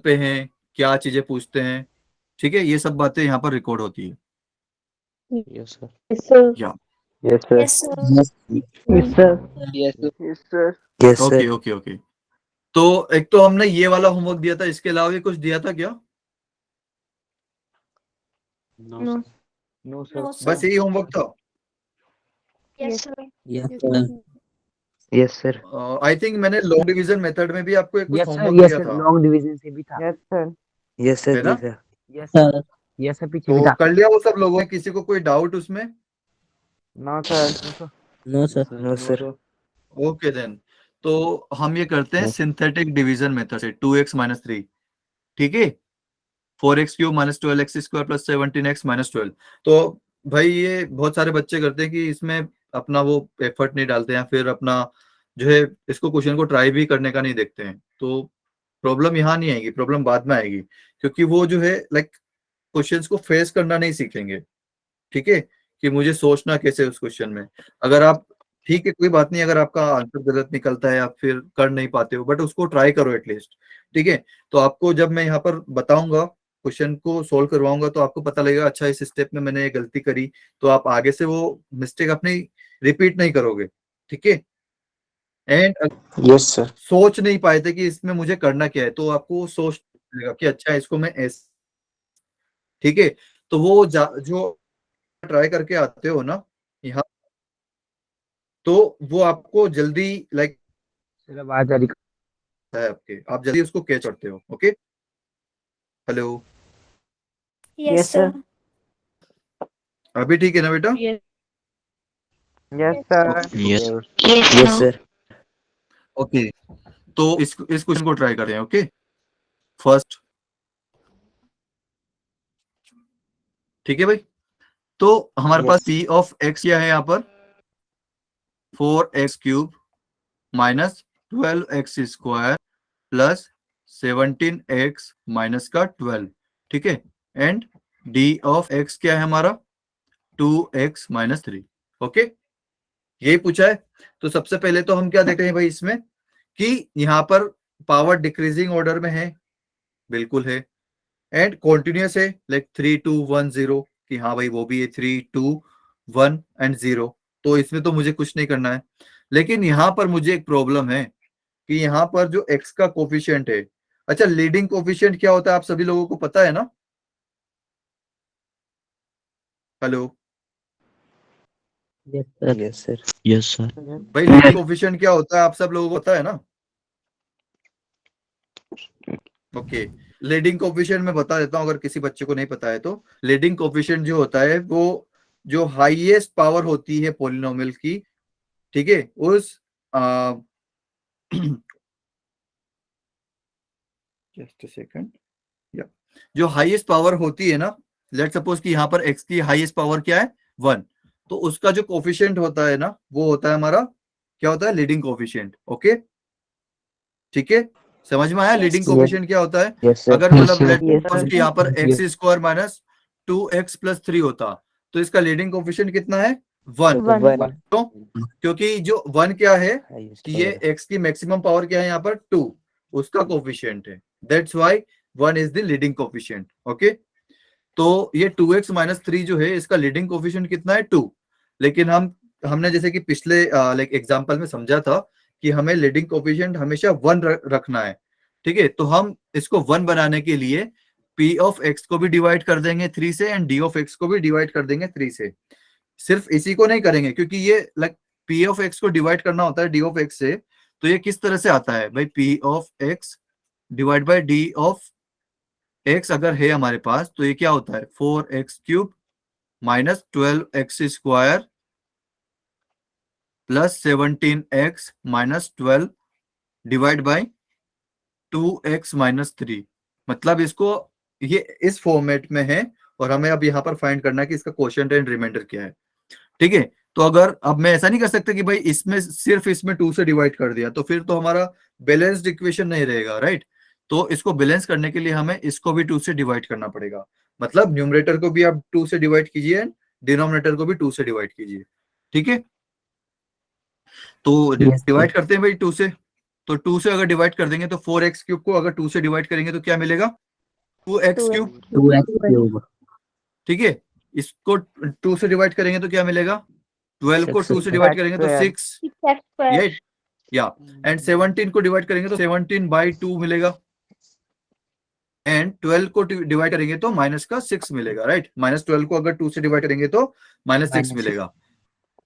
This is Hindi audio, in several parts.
पे हैं, क्या चीजें पूछते हैं, ठीक है, ये सब बातें यहाँ पर रिकॉर्ड होती है। Yes sir. Yes, sir. या Yes, sir. Yes, sir. Yes, Yes, sir. Yes sir. Yes, sir. Yes, sir. Okay okay okay. तो एक तो हमने ये वाला होमवर्क दिया था, इसके अलावा भी कुछ दिया था क्या? No No. Sir. No, sir. No, sir. बस यही होमवर्क था? Yes, sir. Yes, Yes, sir. sir. Yes, sir. I think मैंने लॉन्ग डिवीजन मेथड में भी आपको एक कुछ Yes, sir. होमवर्क Yes, दिया sir. था, Long division से भी था. Yes, sir. Yes, sir. है ना? जी sir. Yes, sir. Yes, sir. पीछे भी तो था. कर लिया वो सब लोगों ने? किसी को कोई डाउट उसमें? No, sir. No, sir. No, sir. No, sir. Okay then, तो हम ये करते हैं सिंथेटिक डिवीजन मेथड से, 2x-3, ठीक है, 4x³ minus 12x² plus 17x-12। तो भाई ये बहुत सारे बच्चे करते हैं कि इसमें अपना वो एफर्ट नहीं डालते हैं, फिर अपना जो है इसको क्वेश्चन को ट्राई भी करने का नहीं देखते हैं। तो प्रॉब्लम यहाँ नहीं आएगी, प्रॉब्लम बाद में आएगी, क्योंकि वो जो है लाइक क्वेश्चंस को फेस करना नहीं सीखेंगे, ठीक है, कि मुझे सोचना कैसे है उस क्वेश्चन में। अगर आप, ठीक है कोई बात नहीं, अगर आपका आंसर गलत निकलता है या फिर कर नहीं पाते हो, बट उसको ट्राई करो एटलीस्ट, ठीक है। तो आपको जब मैं यहाँ पर बताऊंगा, क्वेश्चन को सोल्व करवाऊंगा, तो आपको पता लगेगा अच्छा इस स्टेप में मैंने ये गलती करी, तो आप आगे से वो मिस्टेक अपनी रिपीट नहीं करोगे, ठीक है। And Yes, sir. सोच नहीं पाए थे कि इसमें मुझे करना क्या है, तो आपको सोच लगेगा कि अच्छा इसको मैं ऐसे, ठीक है। तो वो जो ट्राई करके आते हो ना यहाँ, तो वो आपको जल्दी लाइक सर आवाज आ रही. है आपके, आप जल्दी उसको कैच करते हो। Okay, hello, Yes, sir. अभी ठीक है ना बेटा? Yes. Yes, sir. Yes. Yes, sir. Okay, तो इस क्वेश्चन को ट्राई करते हैं। ओके, फर्स्ट, ठीक है भाई। तो हमारे Yes. Pass P of x क्या है यहाँ पर, 4x³ minus 12x² plus 17x-12, ठीक है। एंड डी ऑफ एक्स क्या है हमारा, 2x-3। ओके, यही पूछा है। तो सबसे पहले तो हम क्या देख रहे हैं भाई इसमें, कि यहाँ पर पावर डिक्रीजिंग ऑर्डर में है, बिल्कुल है, एंड कॉन्टिन्यूस है, लाइक 3 2 1 0, कि हाँ भाई वो भी है 3 2 1 एंड 0। तो इसमें तो मुझे कुछ नहीं करना है, लेकिन यहाँ पर मुझे एक प्रॉब्लम है कि यहाँ पर जो x का कोफिशिएंट है, अच्छा लीडिंग कोफिशिएंट क्या होता है आप सभी लोगों को पता है ना? Hello Yes, sir. Yes, sir. Yes sir. भाई, लीडिंग कोफिशिएंट क्या होता है आप सब लोगों को पता है ना? ओके, लीडिंग कोफिशिएंट मैं बता देता हूँ अगर किसी बच्चे को नहीं पता है तो। लीडिंग कोफिशिएंट जो होता है वो जो हाईएस्ट पावर होती है पॉलिनोमियल की, ठीक है, उस जस्ट अ सेकंड, या जो हाईएस्ट पावर होती है ना, लेट सपोज कि यहाँ पर x की हाईएस्ट पावर क्या है, 1, तो उसका जो कोफिशिएंट होता है ना, वो होता है हमारा, क्या होता है, लीडिंग कोफिशिएंट। ओके, ठीक है, समझ में आया Yes. लीडिंग कोफिशिएंट क्या होता है? Yes, sir. अगर Yes, मतलब sir. Let Yes, suppose sir. कि यहाँ पर Yes. x² माइनस 2x+3 होता, तो इसका लीडिंग कोफिशिएंट कितना है, 1। One. क्यों? क्योंकि जो 1 क्या है Highest कि ये power. x की मैक्सिमम पावर क्या है यहाँ पर, 2, उसका कोफिशिएंट है, that's why 1 is the leading coefficient. Okay, तो ये 2x-3 जो है इसका लीडिंग कोफिशिएंट कितना है, 2। लेकिन हमने जैसे कि पिछले लाइक एग्जांपल में समझा था कि हमें लीडिंग कोफिशिएंट हमेशा 1 रखना है, ठीक है। तो हम इसको 1 बनाने के लिए p ऑफ x को भी डिवाइड कर देंगे 3 से, एंड d ऑफ x को भी डिवाइड कर देंगे 3 से। सिर्फ इसी को नहीं करेंगे, क्योंकि ये लाइक p ऑफ x को डिवाइड करना होता है d ऑफ x से, तो ये किस तरह से आता है भाई, p of x divide by d ऑफ x अगर है हमारे पास, तो ये क्या होता है, 4x³ minus 12x² plus 17x-12 divide by 2x-3। मतलब इसको ये इस फॉर्मेट में है, और हमें अब यहाँ पर फाइंड करना है कि इसका क्वोशिएंट एंड रिमाइंडर क्या है, ठीक है। तो अगर अब मैं ऐसा नहीं कर सकता कि भाई इसमें सिर्फ इसमें 2 से डिवाइड कर दिया, तो फिर तो हमारा बैलेंस्ड इक्वेशन नहीं रहेगा, राइट। तो इसको बैलेंस करने के लिए हमें इसको भी 2 से डिवाइड करना पड़ेगा, मतलब न्यूमरेटर को भी आप 2 से डिवाइड कीजिए, डिनोमिनेटर को भी 2 से डिवाइड कीजिए, ठीक है। तो Yes, sir. डिवाइड करते हैं भाई 2 से, तो 2 से अगर डिवाइड कर देंगे तो 4x क्यूब को अगर 2 से डिवाइड करेंगे तो क्या मिलेगा? 2x cube. 2x cube. ठीक है, इसको 2 से डिवाइड करेंगे तो क्या मिलेगा? 12 को 2 से डिवाइड करेंगे तो 6, 6x square. या एंड 17 को डिवाइड करेंगे तो 17/2 मिलेगा, एंड 12 को डिवाइड करेंगे तो माइनस का 6 मिलेगा, राइट? -12 को अगर 2 से डिवाइड करेंगे तो -6 मिलेगा।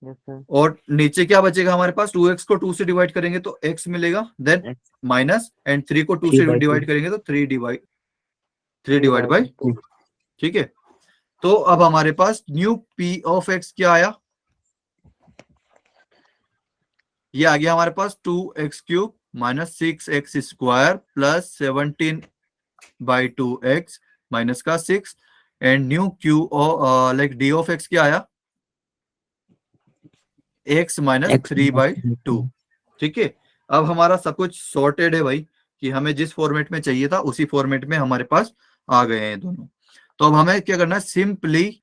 Yes, sir. और नीचे क्या बचेगा हमारे पास? 2x को 2 से डिवाइड करेंगे तो x मिलेगा, देन X. माइनस, एंड 3 को 2 से डिवाइड करेंगे तो 3 डिवाइड बाई 2। ठीक है, तो अब हमारे पास न्यू p ऑफ x क्या आया? ये आ गया हमारे पास 2x cube minus 6x square plus 17/2x minus का 6, and new q like d ऑफ x क्या आया? x minus 3/2। ठीक है, अब हमारा सब कुछ सॉर्टेड है भाई, कि हमें जिस फॉर्मेट में चाहिए था उसी फॉर्मेट में हमारे पास आ गए हैं दोनों। तो अब हमें क्या करना है? सिंपली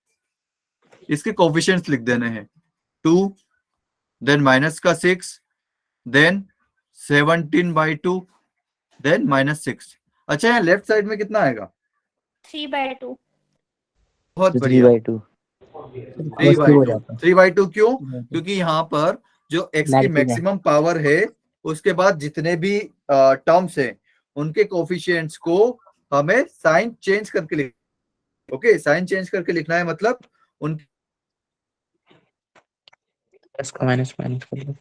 इसके कोफिशिएंट्स लिख देने हैं, 2, देन माइनस का 6, देन 17/2, देन -6। अच्छा, यहाँ लेफ्ट साइड में कितना आएगा? 3/2. बहुत बढ़िया, 3/2. 3/2। 3/2 क्यों? क्योंकि यहाँ पर जो x की मैक्सिमम पावर है उसके बाद जितने भी टर्म्स हैं उनके कोफिशिएंट्स को हमें साइन चेंज करके लिख, ओके, साइन चेंज करके लिखना है, मतलब उन प्लस का माइनस माइनस कर लो।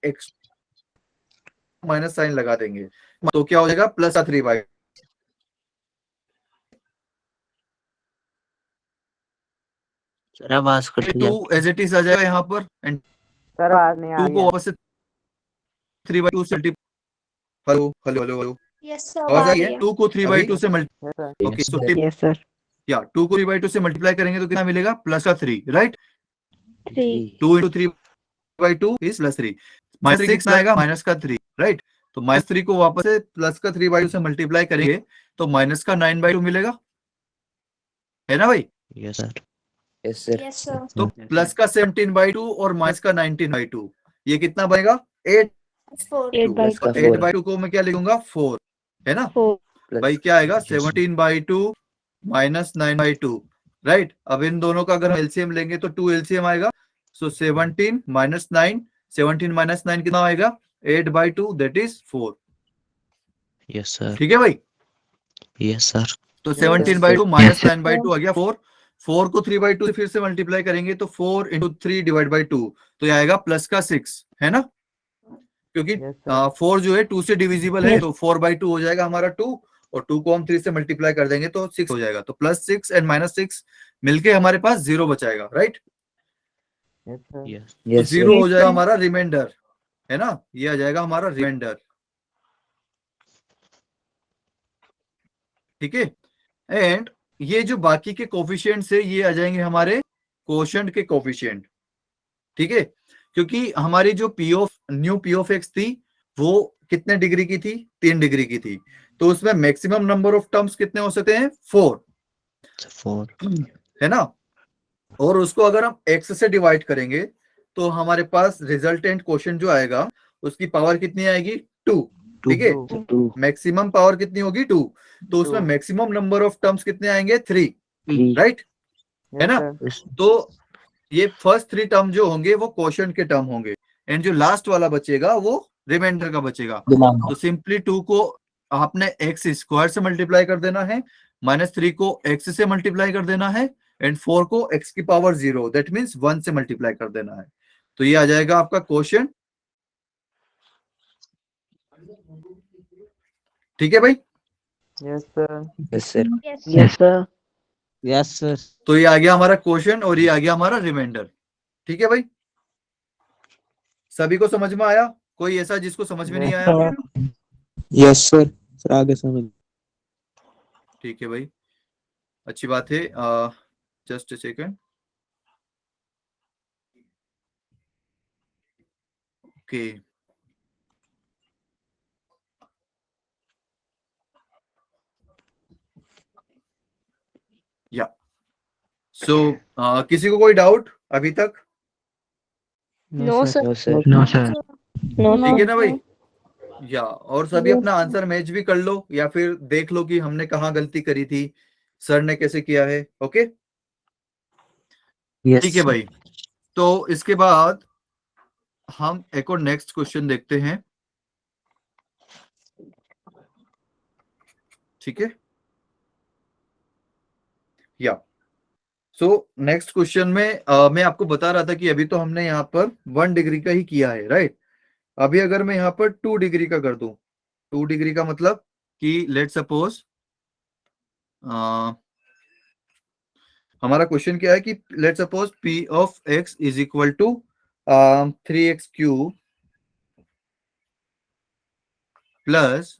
x माइनस साइन लगा देंगे तो क्या हो जाएगा? प्लस का 3/2। सर आवाज कट गया। 2 एज इट इज आ जाएगा यहाँ पर, एंड सर आज नहीं आ 2 को गया. वापस से 3/2 से hello hello hello hello, Yes sir. आवाज आ आई है? रही है. 2 को 3/2 से मल्टी, Yes, sir. ओके, सो Yes, sir. या 2 को 3/2 से मल्टीप्लाई करेंगे तो कितना मिलेगा? प्लस का 3, राइट? 3. 2 × 3/2 इज प्लस 3, माइनस 6 आएगा, माइनस का 3, राइट? तो -3 को वापस से प्लस का 3/2 से मल्टीप्लाई करेंगे तो माइनस का 9/2 मिलेगा, है ना भाई? Yes sir. Yes, sir. Yes sir. तो प्लस का 17/2 और माइनस का 19/2, ये कितना बनेगा? 8/2। 4. Plus का 4. 8/2 को मैं क्या लिखूंगा? 4, है ना? 4. Plus. भाई क्या आएगा? Yes, sir. 17/2 minus 9/2, right? अब इन दोनों का अगर हम एलसीएम लेंगे तो 2 एलसीएम आएगा, सो 17 माइनस 9, 17 माइनस 9 कितना आएगा? 8/2, दैट इज 4। Yes sir. ठीक है भाई, यस सर। तो Yes, 17/2 sir. माइनस 9/2 आ गया 4। 4 को 3/2 से फिर से मल्टीप्लाई करेंगे तो 4 × 3 डिवाइड बाई 2, तो ये आएगा प्लस का 6, है ना? क्योंकि Yes, sir. 4 जो है 2 से डिविजिबल है, तो 4/2 हो जाएगा हमारा 2, और 2 को हम 3 से मल्टीप्लाई कर देंगे तो 6 हो जाएगा, तो +6 एंड -6 मिलके हमारे पास 0 बचाएगा, राइट? Yes, sir. यस। तो Yes, 0 sir. हो जाएगा हमारा रिमाइंडर, है ना? ये आ जाएगा हमारा रिमाइंडर। ठीक है, एंड ये जो बाकी के कोफिशिएंट्स है ये आ जाएंगे हमारे कोशेंट के कोफिशिएंट। ठीक है, क्योंकि हमारी जो न्यू पी ऑफ एक्स थी वो कितने डिग्री की थी? 3 डिग्री की थी, तो उसमें मैक्सिमम नंबर ऑफ टर्म्स कितने हो सकते हैं? 4, 4। है ना? और उसको अगर हम x से डिवाइड करेंगे तो हमारे पास रिजल्टेंट क्वोशिएंट जो आएगा उसकी पावर कितनी आएगी? 2। ठीक है, 2. मैक्सिमम पावर कितनी होगी? 2, तो उसमें 2. मैक्सिमम नंबर ऑफ टर्म्स कितने आएंगे? 3, 3. राइट? है Yes, ना? sir. तो ये फर्स्ट 3 टर्म जो होंगे वो क्वोशिएंट के टर्म होंगे, एंड जो लास्ट वाला बचेगा वो रिमाइंडर का बचेगा। तो सिंपली 2 को आपने x स्क्वायर से मल्टीप्लाई कर देना है, -3 को x से मल्टीप्लाई कर देना है, एंड 4 को x की पावर 0, दैट मींस 1 से मल्टीप्लाई कर देना है, तो ये आ जाएगा आपका क्वोशिएंट। ठीक है भाई, Yes, sir. Yes sir. Yes sir. Yes, sir. Yes sir. तो ये आ गया हमारा क्वोशिएंट और ये आ गया हमारा रिमाइंडर। ठीक है भाई, सभी को समझ में आया? कोई ऐसा जिसको समझ में नहीं Yes, आया? sir. Yes sir. सर आगे समझ। ठीक है भाई, अच्छी बात है। Just a second, okay. या सो किसी को कोई डाउट अभी तक? No, sir. No sir No, sir. No, ठीक है ना भाई? no. या और सभी अपना आंसर मैच भी कर लो या फिर देख लो कि हमने कहाँ गलती करी थी, सर ने कैसे किया है। ओके यस ठीक है भाई। तो इसके बाद हम एक और नेक्स्ट क्वेश्चन देखते हैं। ठीक है या सो नेक्स्ट क्वेश्चन में मैं आपको बता रहा था कि अभी तो हमने यहाँ पर 1 डिग्री का ही किया है, राइट। अभी अगर मैं यहाँ पर 2 डिग्री का कर दूं, 2 डिग्री का मतलब कि लेट सपोज हमारा क्वेश्चन क्या है कि let suppose p of x is equal to 3x³ plus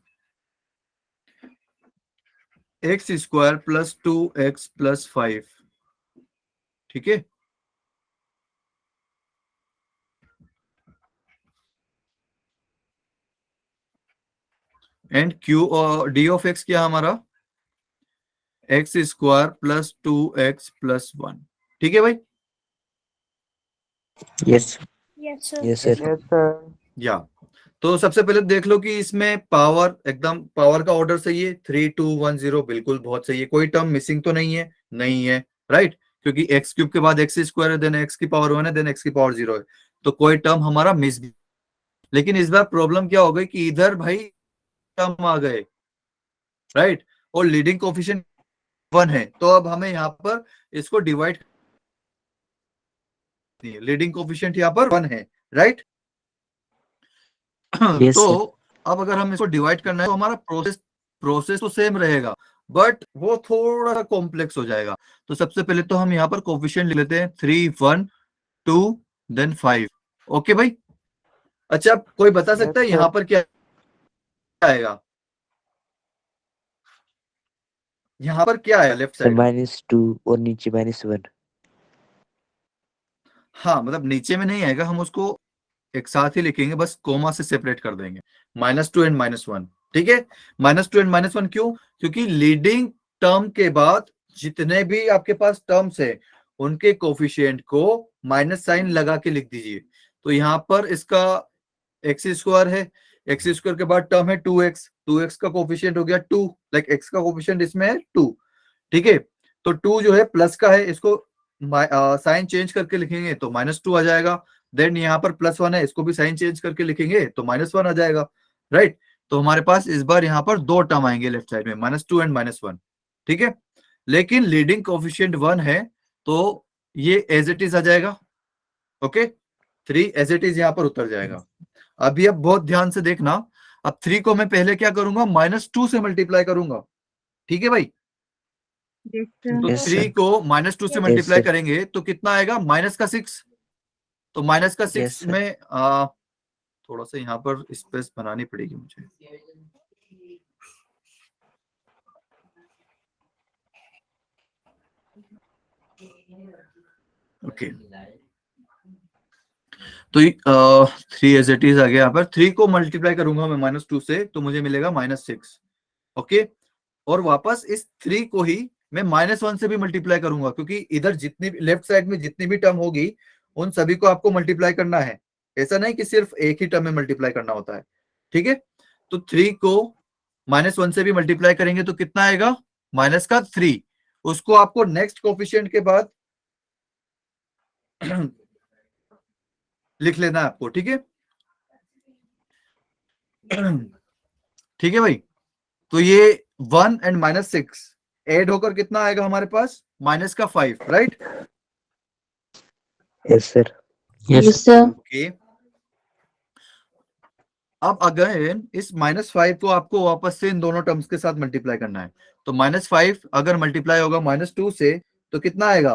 x² plus 2x plus 5। ठीक है, एंड q और d ऑफ x क्या है हमारा x² प्लस 2x प्लस 1। ठीक है भाई, yes Yes, sir. Yes sir Yes, sir. या तो सबसे पहले देख लो कि इसमें पावर एकदम पावर का ऑर्डर सही है, 3 2 1 0 बिल्कुल बहुत सही है, कोई टर्म मिसिंग तो नहीं है, नहीं है, राइट। क्योंकि x³ के बाद x² है, देन x की पावर 1 है, देन x की पावर 0 है, तो कोई टर्म हमारा मिस भी। लेकिन इस बार प्रॉब्लम क्या हो गई कि इधर भाई टर्म आ गए, राइट, और लीडिंग कोफिशिएंट 1 है, तो अब हमें यहाँ पर इसको डिवाइड, लीडिंग कोफिशिएंट यहाँ पर 1 है, राइट। Yes, तो sir. अब अगर हम इसको डिवाइड करना है तो हमारा प्रोसेस तो सेम रहेगा, बट वो थोड़ा सा कॉम्प्लेक्स हो जाएगा। तो सबसे पहले तो हम यहाँ पर कोफिशिएंट लिख लेते हैं 3 1 2 देन 5। ओके भाई, अच्छा कोई बता Yes, सकता है sir. यहाँ पर क्या आएगा, यहाँ पर क्या आया लेफ्ट सर साइड में? -2 और नीचे -1 हाँ मतलब नीचे में नहीं आएगा, हम उसको एक साथ ही लिखेंगे, बस कोमा से सेपरेट कर देंगे, -2 एंड -1। ठीक है, -2 एंड -1 क्यों? क्योंकि लीडिंग टर्म के बाद जितने भी आपके पास टर्म्स है उनके कोफिशिएंट को माइनस साइन लगा के लिख दीजिए। तो यहाँ पर इसका x² है, x² के बाद टर्म है 2x, 2x का कोफिशिएंट हो गया 2, लाइक x का कोफिशिएंट इसमें है 2। ठीक है, तो 2 जो है प्लस का है, इसको साइन चेंज करके लिखेंगे तो -2 आ जाएगा। देन यहाँ पर +1 है, इसको भी साइन चेंज करके लिखेंगे तो -1 आ जाएगा, राइट। तो हमारे पास इस बार यहाँ पर 2 टर्म आएंगे लेफ्ट साइड में, -2 एंड -1। ठीक है, लेकिन लीडिंग कोफिशिएंट 1 है तो ये एज इट इज आ जाएगा। ओके, 3 एज इट इज यहाँ पर उतर जाएगा। अभी अब बहुत ध्यान से देखना, अब 3 को मैं पहले क्या करूंगा, -2 से मल्टीप्लाई करूंगा। ठीक है भाई, तो Yes, 3 sir. को -2 से Yes, मल्टीप्लाई sir. करेंगे तो कितना आएगा, -6। तो -6 Yes, sir. में थोड़ा सा यहाँ पर स्पेस बनानी पड़ेगी मुझे। ओके, तो 3 एज इट इज आ गया। यहाँ पर 3 को मल्टीप्लाई करूंगा मैं -2 से तो मुझे मिलेगा -6। ओके, और वापस इस 3 को ही मैं -1 से भी मल्टीप्लाई करूंगा, क्योंकि इधर जितनी लेफ्ट साइड में जितनी भी टर्म होगी उन सभी को आपको मल्टीप्लाई करना है, ऐसा नहीं कि सिर्फ एक ही टर्म में मल्टीप्लाई करना होता है। ठीक है, तो 3 को -1 से भी मल्टीप्लाई करेंगे तो कितना आएगा, -3। उसको आपको नेक्स्ट कोफिशिएंट के बाद लिख लेना है आपको। ठीक है, ठीक है भाई, तो ये 1 एंड -6 एड होकर कितना आएगा हमारे पास, -5, right. Yes, sir. Yes, sir. Okay, अब अगेन इस -5 को आपको वापस से इन दोनों टर्म्स के साथ मल्टीप्लाई करना है। तो -5 अगर मल्टीप्लाई होगा -2 से तो कितना आएगा,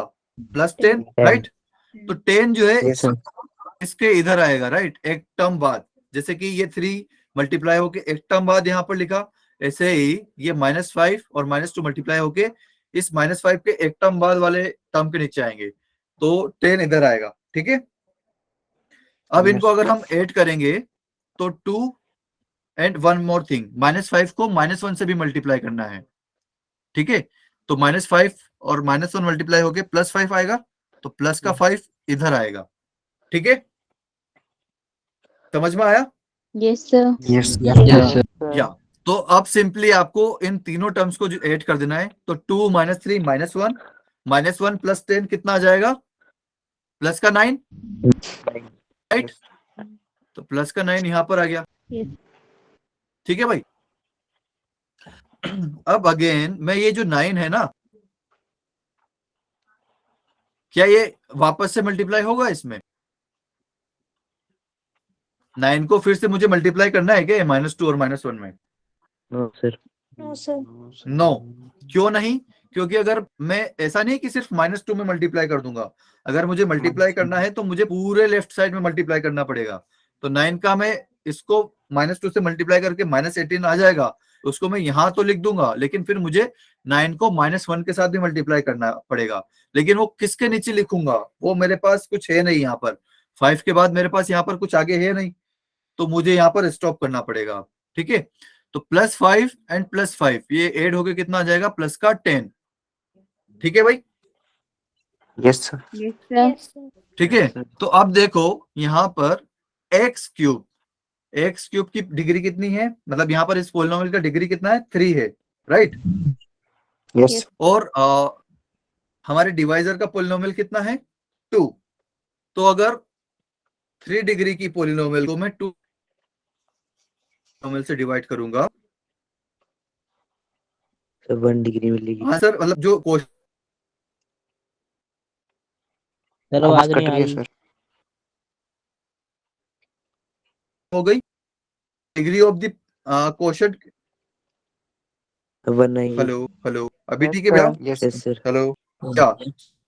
+10, राइट। तो 10 जो है Yes, sir. इसके इधर आएगा, राइट, एक टर्म बाद। जैसे कि ये 3 मल्टीप्लाई होके एक टर्म बाद यहाँ पर लिखा, ऐसे ही ये -5 और -2 मल्टीप्लाई होके इस -5 के एक टर्म बाद वाले टर्म के नीचे आएंगे, तो 10 इधर आएगा। ठीक है, अब इनको अगर हम ऐड करेंगे तो 2 एंड 1 मोर थिंग, -5 को -1 से भी मल्टीप्लाई करना है। ठीक है, तो -5 और -1 मल्टीप्लाई होके +5 आएगा, तो प्लस का 5 इधर आएगा। ठीक है, समझ में आया? Yes, sir. Yes. Yes, sir. या तो अब सिंपली आपको इन तीनों टर्म्स को ऐड कर देना है। तो 2 - 3 -1, -1 + 10 कितना आ जाएगा? प्लस का 9, राइट? तो प्लस का 9 यहां पर आ गया। Yes. ठीक है भाई। अब अगेन मैं ये जो 9 है ना, क्या ये वापस से मल्टीप्लाई होगा इसमें? 9 को फिर से मुझे मल्टीप्लाई करना है क्या -2 और -1 में? No, sir. No, sir. No, क्यों नहीं? क्योंकि अगर मैं ऐसा नहीं कि सिर्फ -2 में मल्टीप्लाई कर दूंगा, अगर मुझे मल्टीप्लाई करना है तो मुझे पूरे लेफ्ट साइड में मल्टीप्लाई करना पड़ेगा। तो 9 का मैं इसको -2 से मल्टीप्लाई करके -18 आ जाएगा, उसको मैं यहां तो लिख दूंगा, लेकिन फिर मुझे 9 को -1 के साथ भी मल्टीप्लाई करना पड़ेगा। लेकिन वो किसके नीचे लिखूंगा? वो मेरे पास कुछ है नहीं यहाँ पर, 5 के बाद मेरे पास यहाँ पर कुछ आगे है नहीं, तो मुझे यहाँ पर स्टॉप करना पड़ेगा। ठीक है, तो +5 एंड +5 ये ऐड होके कितना आ जाएगा? प्लस का 10। ठीक है भाई, Yes, sir. Yes, sir. Yes, sir. ठीक है। तो अब देखो यहाँ पर x क्यूब की डिग्री कितनी है? मतलब यहाँ पर इस पोलिनोमियल का डिग्री कितना है? 3 है, राइट? Yes. Yes. और हमारे डिवाइजर का पोलिनोमियल कितना है? 2। तो अगर 3 डिग्री की पोलिनोमियल को मैं 2 पोलिनोमियल से डिवाइड करूंगा, So 1 degree मिलेगी। हाँ सर, मतलब जो क्वेश्चन सर आवाज आवाज कट नहीं आ रही है रही। सर। हो गई, डिग्री ऑफ द क्वोशंट। 1 आएगी। हेलो हेलो, अभी Yes, ठीक है भैया? Yes, sir. हेलो, क्या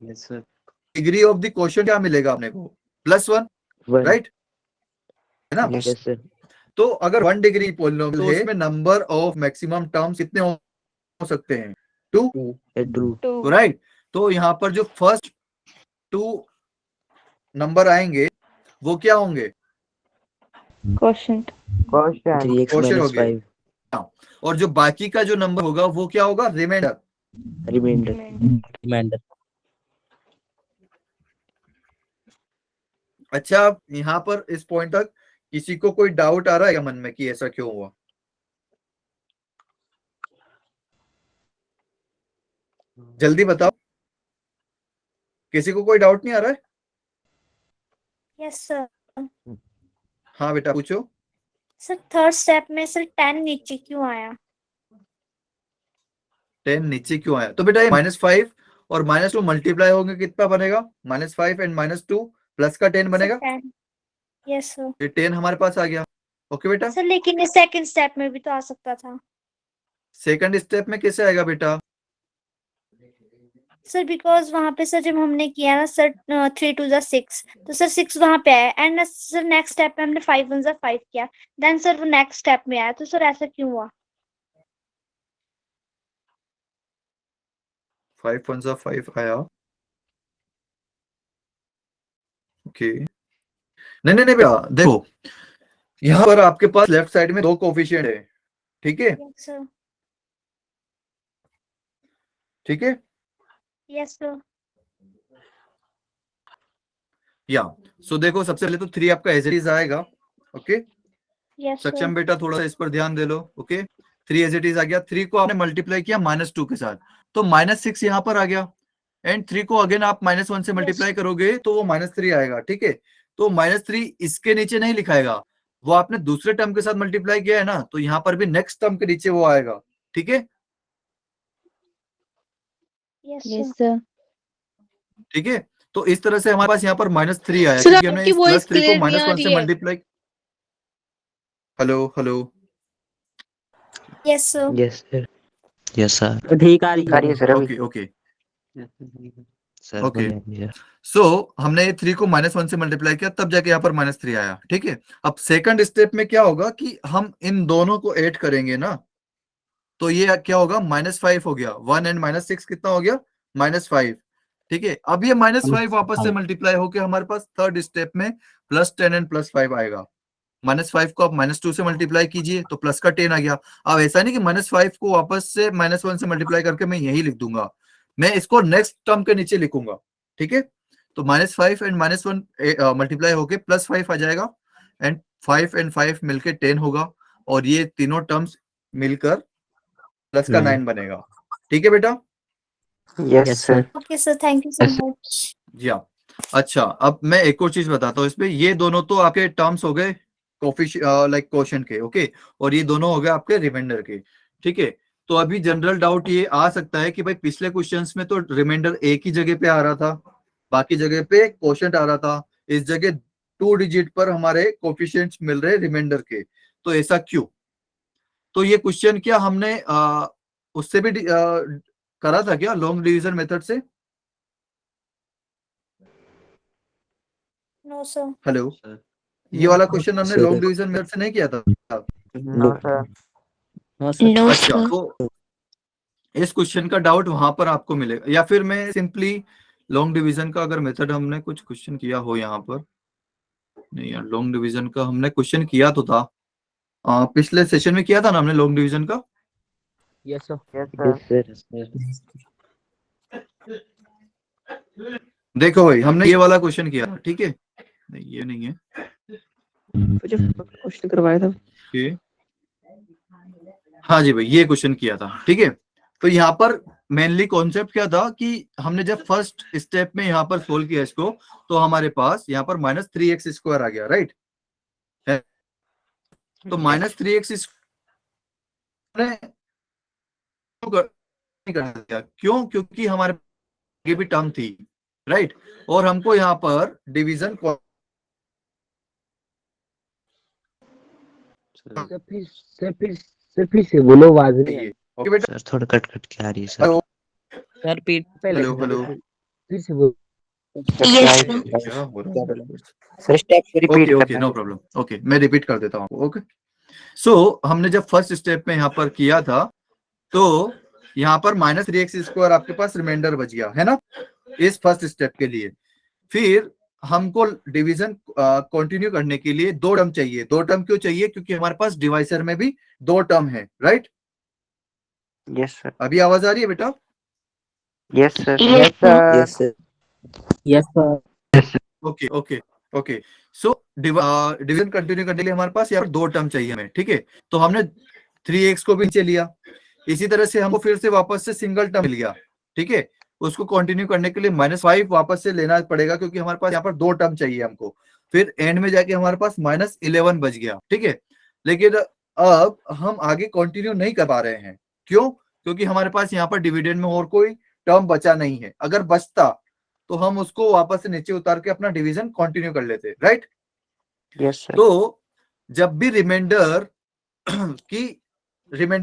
Yes, sir. Degree of the quotient क्या मिलेगा अपने को? +1, 1. राइट? है ना? Yes, sir. तो अगर 1 डिग्री पोलिनोमियल है, उसमें नंबर ऑफ मैक्सिमम टर्म्स कितने हो सकते हैं? 2, 2. Two. राइट? तो यहाँ पर जो फर्स्ट 2 नंबर आएंगे वो क्या होंगे? Quotient. Question. 3x क्वोशंट हो minus गए। 5. और जो बाकी का जो नंबर होगा वो क्या होगा? रिमाइंडर। Remainder. Remainder. अच्छा, अब यहाँ पर इस पॉइंट तक किसी को कोई डाउट आ रहा है क्या मन में कि ऐसा क्यों हुआ? जल्दी बताओ, किसी को कोई डाउट नहीं आ रहा है? Yes, sir. हाँ बेटा पूछो। सर थर्ड स्टेप में सर 10 नीचे क्यों आया? 10 नीचे क्यों आया? तो बेटा ये -5 और -2 मल्टीप्लाई होंगे, कितना बनेगा? -5 एंड -2 प्लस का 10 बनेगा। 10. Yes sir. ये 10 हमारे पास आ गया। ओके बेटा, सर लेकिन ये सेकंड स्टेप में भी तो आ सकता था। सेकंड स्टेप में कैसे आएगा बेटा? सर बिकॉज वहां पे सर जब हमने किया ना सर 3 2 जा 6, तो सर 6 वहां पे आया एंड सर नेक्स्ट स्टेप में हमने 5 1 जा 5 किया, देन सर वो नेक्स्ट स्टेप में आया, तो सर ऐसा क्यों हुआ? 5 1 5 आया। ओके, नहीं नहीं नहीं बेटा, देखो यहाँ पर आपके पास लेफ्ट साइड में 2 कोफिशिएंट है, ठीक है? Yes sir. ठीक है, यस सर। या सो देखो सबसे पहले तो 3 आपका एज इट इज आएगा। ओके, यस सक्षम सर। बेटा थोड़ा सा इस पर ध्यान दे लो। ओके, 3 एज इट इज आ गया। 3 को आपने मल्टीप्लाई किया -2 के साथ, तो -6 यहाँ पर आ गया। एंड 3 को अगेन आप -1 से मल्टीप्लाई करोगे तो वो -3 आएगा। ठीक है, तो -3 इसके नीचे नहीं लिखाएगा, वो आपने दूसरे टर्म के साथ मल्टीप्लाई किया है ना, तो यहाँ पर भी नेक्स्ट टर्म के नीचे वो आएगा। ठीक है, यस Yes, सर। sir. ठीक है। तो इस तरह से हमारे पास यहाँ पर -3 आया, Sir, क्योंकि हमने आपकी इस voice +3 को clear नहीं आ -1 रही से है। Multiply. Hello hello, yes sir. Yes, sir. Yes, sir. तो ठीक आ रही आ रही है सर अभी। Okay okay sir okay. बोलिए सर। सो हमने ये 3 को -1 से मल्टीप्लाई किया, तब जाके यहाँ पर -3 आया। ठीक है, अब सेकंड स्टेप में क्या होगा कि हम इन दोनों को ऐड करेंगे ना, तो ये क्या होगा? -5 हो गया। 1 एंड -6 कितना हो गया? -5। ठीक है, अब ये -5 वापस से मल्टीप्लाई होके हमारे पास थर्ड स्टेप में +10 एंड +5 आएगा। -5 को आप -2 से मल्टीप्लाई कीजिए तो प्लस का 10 आ गया। अब ऐसा नहीं कि -5 को वापस से -1 से मल्टीप्लाई करके मैं यही लिख दूंगा, मैं इसको नेक्स्ट टर्म के नीचे लिखूंगा, ठीक है। तो -5 एंड -1 मल्टीप्लाई होके +5 आ जाएगा, एंड 5 एंड 5 मिलके 10 होगा, और ये तीनों टर्म्स मिलकर प्लस का 9 बनेगा, ठीक है बेटा। Yes sir. Okay sir, thank you so much. या अच्छा, अब मैं एक और चीज बताता हूँ इसमें। ये दोनों तो आपके टर्म्स हो गए लाइक क्वोशिएंट के, ओके, और ये दोनों हो गए आपके रिमाइंडर के, ठीक है। तो अभी जनरल डाउट ये आ सकता है कि भाई पिछले क्वेश्चंस में तो रिमाइंडर एक ही जगह पे आ रहा था, बाकी जगह पे क्वोशिएंट आ रहा था, इस जगह 2 डिजिट पर हमारे कोफिशिएंट्स मिल रहे रिमाइंडर के, तो ऐसा क्यों? तो ये क्वेश्चन क्या हमने उससे भी करा था क्या, लॉन्ग डिवीजन मेथड से? No sir. Hello, sir. ये वाला क्वेश्चन हमने सर। लॉन्ग डिवीजन मेथड से नहीं किया था। No sir. No, अच्छा, sir. तो इस क्वेश्चन का डाउट वहां पर आपको मिलेगा, या फिर मैं सिंपली लॉन्ग डिवीजन का अगर मेथड हमने कुछ क्वेश्चन किया हो यहाँ पर, नहीं यार, लॉन्ग डिवीजन का हमने क्वेश्चन किया तो था, पिछले सेशन में किया था ना हमने लॉन्ग डिवीजन का। Yes sir. Yes sir. देखो भाई, हमने ये वाला क्वेश्चन किया था, ठीक है, नहीं ये नहीं है, क्वेश्चन करवाया था। ये हाँ जी भाई, ये क्वेश्चन किया था, ठीक है। तो यहाँ पर मेनली कॉन्सेप्ट क्या था कि हमने जब फर्स्ट स्टेप में यहाँ पर सोल्व किया इसको, तो हमारे पास यहाँ पर -3x² आ गया, राइट। तो -3x कर दिया, क्यों? क्योंकि हमारे आगे भी टर्म थी, राइट, और हमको यहाँ पर डिवीजन फिर से बोलो, आवाज नहीं आई। चाहिए, ओके बेटा। सर थोड़ा कट कट के आ रही है सर। हेलो सर पीट पहले हेलो हेलो, फिर से बोलो। Yes, sir. क्या हो रहा है? Sir step okay okay, no problem, okay, मैं रिपीट कर देता हूँ, ओके। सो हमने जब फर्स्ट स्टेप में यहाँ पर किया था, तो यहाँ पर -3x² आपके पास रिमाइंडर बच गया है ना, इस फर्स्ट स्टेप के लिए। फिर हमको डिवीजन कंटिन्यू करने के लिए 2 टर्म चाहिए। 2 टर्म क्यों चाहिए? क्योंकि हमारे पास डिवाइसर में भी 2 टर्म है, राइट। Yes sir. अभी आवाज आ रही है बेटा? Yes sir. Yes, sir. Yes sir. Okay okay okay. So division continue करने के लिए हमारे पास यहाँ पर 2 टर्म चाहिए हमें, ठीक है। तो हमने 3x को भी नीचे लिया, इसी तरह से हमको फिर से वापस से सिंगल टर्म मिल गया, ठीक है। उसको कंटिन्यू करने के लिए -5 वापस से लेना पड़ेगा, क्योंकि हमारे पास यहाँ पर 2 टर्म चाहिए हमको। फिर एंड में जाके हमारे पास -11 बच गया, ठीक है। लेकिन अब हम आगे कंटिन्यू नहीं कर पा रहे हैं, क्यों? क्योंकि हमारे पास यहाँ पर डिविडेंड में और कोई टर्म बचा नहीं है। अगर बचता तो हम उसको वापस से नीचे उतार के अपना डिवीजन कंटिन्यू कर लेते, राइट। Yes sir. तो जब भी रिमाइंडर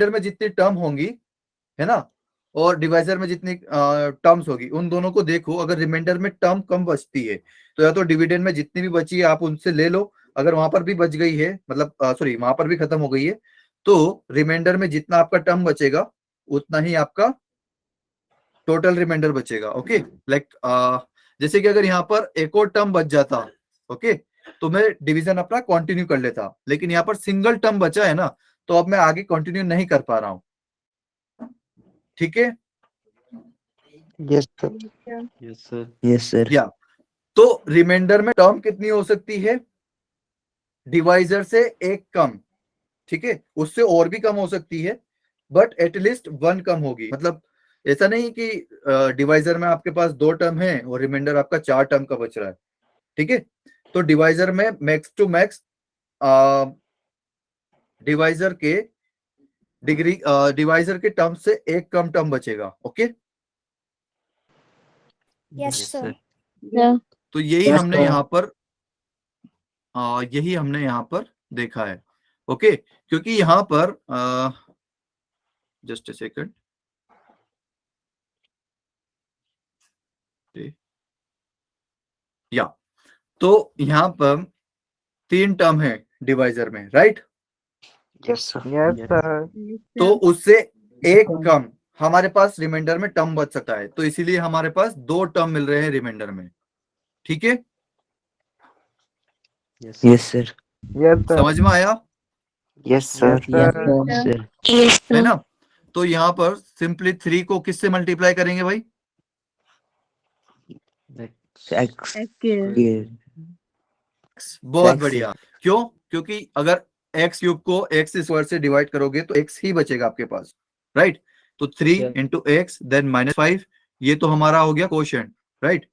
में जितनी टर्म होंगी, है ना, और डिवाइजर में जितनी टर्म्स होगी, उन दोनों को देखो। अगर रिमाइंडर में टर्म कम बचती है, तो या तो डिविडेंड में जितनी भी बची है आप उनसे ले लो। अगर वहां पर भी बच गई है, मतलब सॉरी, वहां पर भी खत्म हो गई है, तो रिमाइंडर में जितना आपका टर्म बचेगा उतना ही आपका टोटल रिमाइंडर बचेगा, ओके। लाइक जैसे कि अगर यहाँ पर एक और टर्म बच जाता, ओके, तो मैं डिवीजन अपना कंटिन्यू कर लेता। लेकिन यहाँ पर सिंगल टर्म बचा है ना, तो अब मैं आगे कंटिन्यू नहीं कर पा रहा हूं, ठीक है। Yes sir. Yes sir. Yes sir. या तो रिमाइंडर में टर्म कितनी हो सकती है? डिवाइजर से एक कम, ठीक है, उससे और भी कम हो सकती है, बट एटलीस्ट 1 कम होगी। मतलब ऐसा नहीं कि डिवाइजर में आपके पास 2 टर्म है और रिमाइंडर आपका 4 टर्म का बच रहा है, ठीक है। तो डिवाइजर में मैक्स टू मैक्स डिवाइजर के टर्म से एक कम टर्म बचेगा, ओके। Yes sir. Yeah. तो यही हमने यहाँ पर देखा है, ओके। क्योंकि यहाँ पर जस्ट ए सेकंड, या तो यहाँ पर 3 टर्म है डिवाइजर में, right. Yes sir. Yes sir. तो उससे एक कम हमारे पास रिमाइंडर में टर्म बच सकता है, तो इसीलिए हमारे पास 2 टर्म मिल रहे हैं रिमाइंडर में, ठीक है। Yes sir. Yes sir. समझ में आया? Yes sir. Yes, है sir. ना। तो यहाँ पर सिंपली 3 को किससे मल्टीप्लाई करेंगे भाई? X. बहुत X बढ़िया। क्यों? क्योंकि अगर एक्स क्यूब को एक्स स्क्वायर से डिवाइड करोगे तो एक्स ही बचेगा आपके पास, राइट? तो 3 Yeah. इंटू एक्स देन -5, ये तो हमारा हो गया कोशेंट, राइट?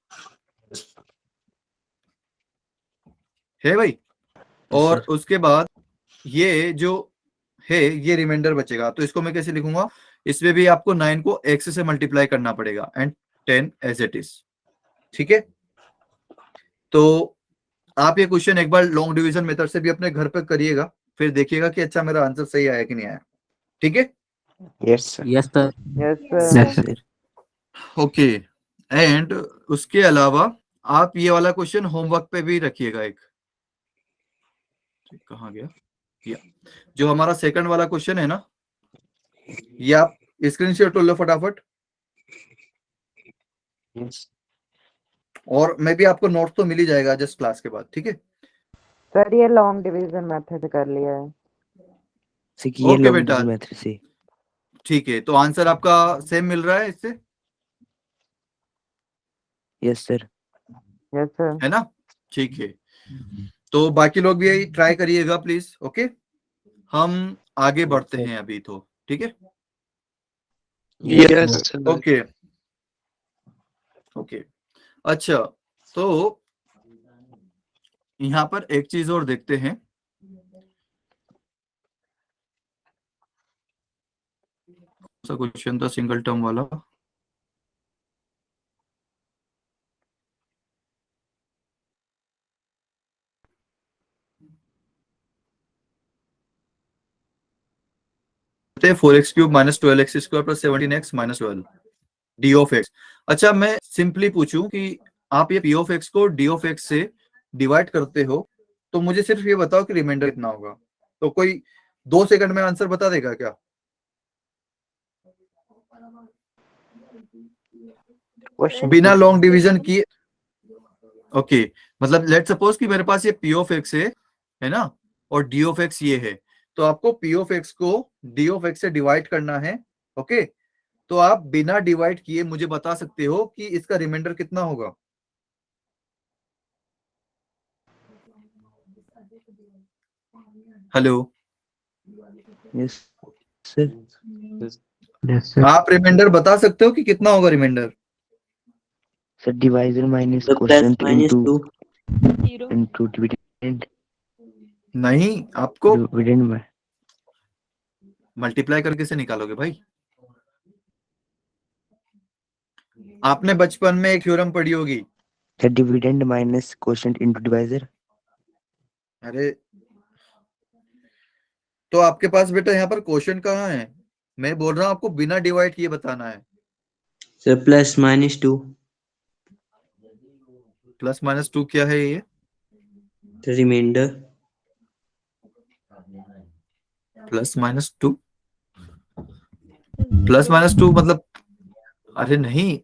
है भाई? और उसके बाद ये जो है ये रिमाइंडर बचेगा, तो इसको मैं कैसे लिखूंगा? इसमें भी आपको 9 को एक्स से मल्टीप्लाई करना पड़ेगा एंड 10 एज इट इज। ठीक है, तो आप ये क्वेश्चन एक बार लॉन्ग डिवीजन मेथड से भी अपने घर पे करिएगा, फिर देखिएगा कि अच्छा मेरा आंसर सही आया कि नहीं आया। ठीक है, Yes, sir. Yes, sir. Yes, Yes, sir. sir. Okay. And उसके अलावा आप ये वाला क्वेश्चन होमवर्क पे भी रखिएगा एक। कहाँ गया? या जो हमारा सेकंड वाला क्वेश्चन है ना, ये आप स्क्रीनशॉट लो फटाफट, Yes. और मे भी आपको नोट तो मिल ही जाएगा जस्ट क्लास के बाद। ठीक है, सर ये लॉन्ग डिवीजन मेथड कर लिया है। ये ओके long बेटा, division method से। ठीक है। तो आंसर आपका सेम मिल रहा है इससे, Yes, sir. Yes sir. है ना? ठीक है, तो बाकी लोग भी यही ट्राई करिएगा प्लीज। ओके, हम आगे बढ़ते हैं अभी तो। ठीक है, Yes, sir. Okay okay. अच्छा, तो यहाँ पर एक चीज और देखते हैं। सा क्वेश्चन था सिंगल टर्म वाला। Four x cube minus 12x² plus 17x minus 12 D of x. अच्छा, मैं सिंपली पूछूं कि आप ये पी ऑफ एक्स को डी ऑफ एक्स से डिवाइड करते हो, तो मुझे सिर्फ ये बताओ कि रिमाइंडर कितना होगा। तो कोई 2 सेकंड में आंसर बता देगा क्या? Question बिना लॉन्ग डिवीजन किए। ओके, मतलब लेट सपोज कि मेरे पास ये पी ऑफ एक्स है ना, और डी ऑफ एक्स ये है, तो आपको पी ऑफ एक्स को डी ऑफ एक्स से डिवाइड करना है। ओके, तो आप बिना डिवाइड किए मुझे बता सकते हो कि इसका रिमाइंडर कितना होगा। Hello, Yes, sir. Yes, sir. आप रिमाइंडर बता सकते हो कि कितना होगा reminder? Sir, divisor minus So plus quotient minus into 2. dividend. नहीं, आपको Dividend में मल्टीप्लाई करके से निकालोगे भाई। आपने बचपन में एक थ्योरम पढ़ी होगी। sir dividend minus quotient into divisor. अरे, तो आपके पास बेटा यहाँ पर क्वेश्चन कहाँ है? मैं बोल रहा हूँ आपको बिना डिवाइड किए बताना है। So plus minus 2. Plus minus 2 क्या है ये? The remainder. Plus minus 2, plus minus 2 मतलब, अरे नहीं,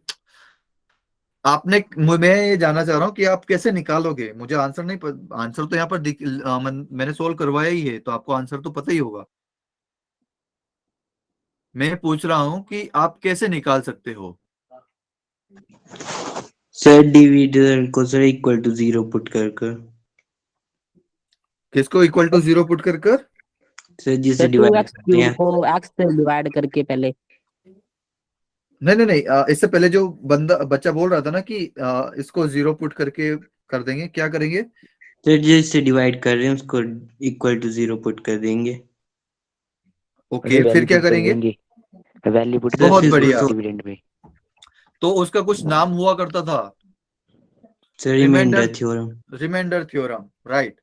आपने, मैं ये जानना चाह रहा हूँ कि आप कैसे निकालोगे। मुझे आंसर नहीं आंसर तो यहाँ पर मैंने सोल्व करवाया ही है, तो आपको आंसर तो पता ही होगा। मैं पूछ रहा हूँ कि आप कैसे निकाल सकते हो। सर डिविडेंड को सर इक्वल टू 0 पुट कर किसको इक्वल टू 0 पुट कर? सर जिसे सर डिवाइड 2x करते हैं। क्यूब को x से डिवाइड करके पहले। नहीं, इससे पहले जो बच्चा बोल रहा था ना कि इसको 0 पुट करके कर देंगे, क्या करेंगे? सर जिसे डिवाइड कर रहे हैं उसको इक्वल टू 0 पुट कर देंगे। ओके, फिर क्या करेंगे? वैल्यू पुट बहुत फिर बढ़िया। डिविडेंड में। तो उसका कुछ नाम हुआ करता था, sir remainder theorem. Remainder theorem, right.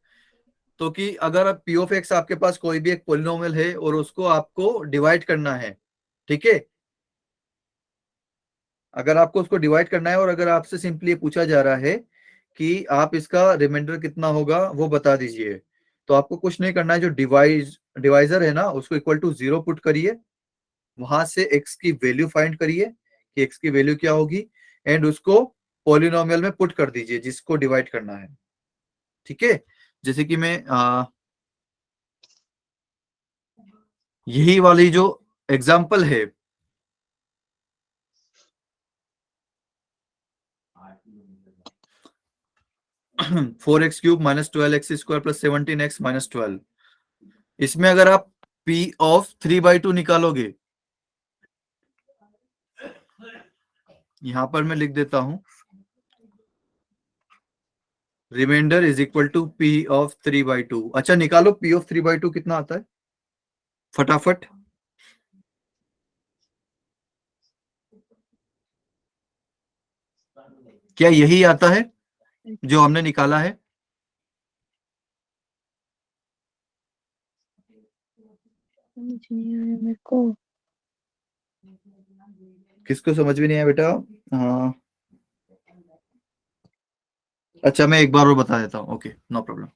तो कि अगर पी ऑफ एक्स आपके पास कोई भी एक पॉलिनोमियल है और उसको आपको डिवाइड करना है, ठीक है, अगर आपको उसको डिवाइड करना है और अगर आपसे सिंपली पूछा जा रहा है कि आप इसका रिमाइंडर कितना होगा वो बता दीजिए, तो आपको कुछ नहीं करना है। जो डिवाइजर है ना, उसको इक्वल टू 0 पुट करिए, वहां से एक्स की वैल्यू फाइंड करिए कि एक्स की वैल्यू क्या होगी, एंड उसको पॉलिनोमियल में पुट कर दीजिए जिसको डिवाइड करना है। ठीक है, जैसे कि मैं यही वाली जो एग्जाम्पल है, 4x cube minus 12x square plus 17x minus 12। इसमें अगर आप p ऑफ 3/2 निकालोगे, यहां पर मैं लिख देता हूं, remainder is equal to p of 3/2। अच्छा निकालो p ऑफ 3/2 कितना आता है फटाफट। क्या यही आता है जो हमने निकाला है? मेरे को किसको समझ में नहीं आया बेटा? हाँ अच्छा मैं एक बार और बता देता हूँ। Okay no problem.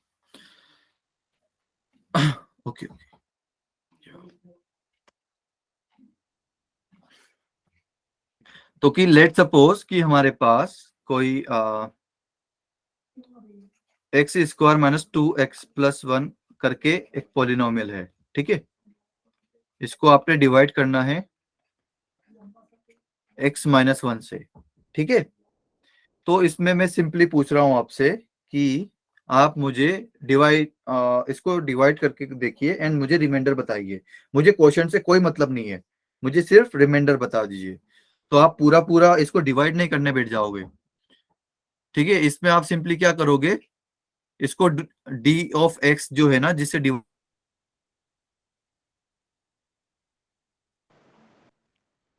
ओके तो कि लेट सपोज कि हमारे पास कोई x square minus 2x plus 1 करके एक पॉलिनोमियल है, ठीक है। इसको आपने डिवाइड करना है x माइनस 1 से, ठीक है। तो इसमें मैं सिंपली पूछ रहा हूं आपसे कि आप मुझे इसको डिवाइड करके देखिए एंड मुझे रिमाइंडर बताइए। मुझे क्वेश्चन से कोई मतलब नहीं है, मुझे सिर्फ रिमाइंडर बता दीजिए। तो आप पूरा पूरा इसको डिवाइड नहीं करने बैठ जाओगे, ठीक है। इसमें आप सिंपली क्या करोगे, इसको d ऑफ x जो है ना, जिससे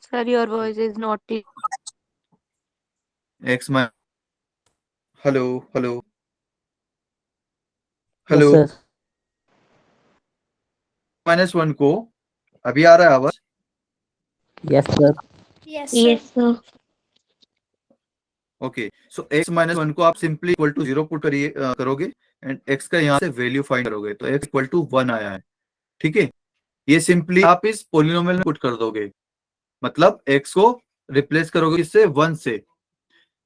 Sir, your voice is not clear. x माइ hello hello Yes, hello sir. Minus 1 को, अभी आ रहा है आवाज? Yes, sir. yes Yes, sir. sir. Okay so x minus 1 को आप सिंपली इक्वल टू 0 पुट करोगे एंड x का यहाँ से वैल्यू फाइंड करोगे तो x इक्वल टू 1 आया है, ठीक है। ये सिंपली आप इस पोलिनोमियल में पुट कर दोगे, मतलब x को रिप्लेस करोगे इससे 1 से।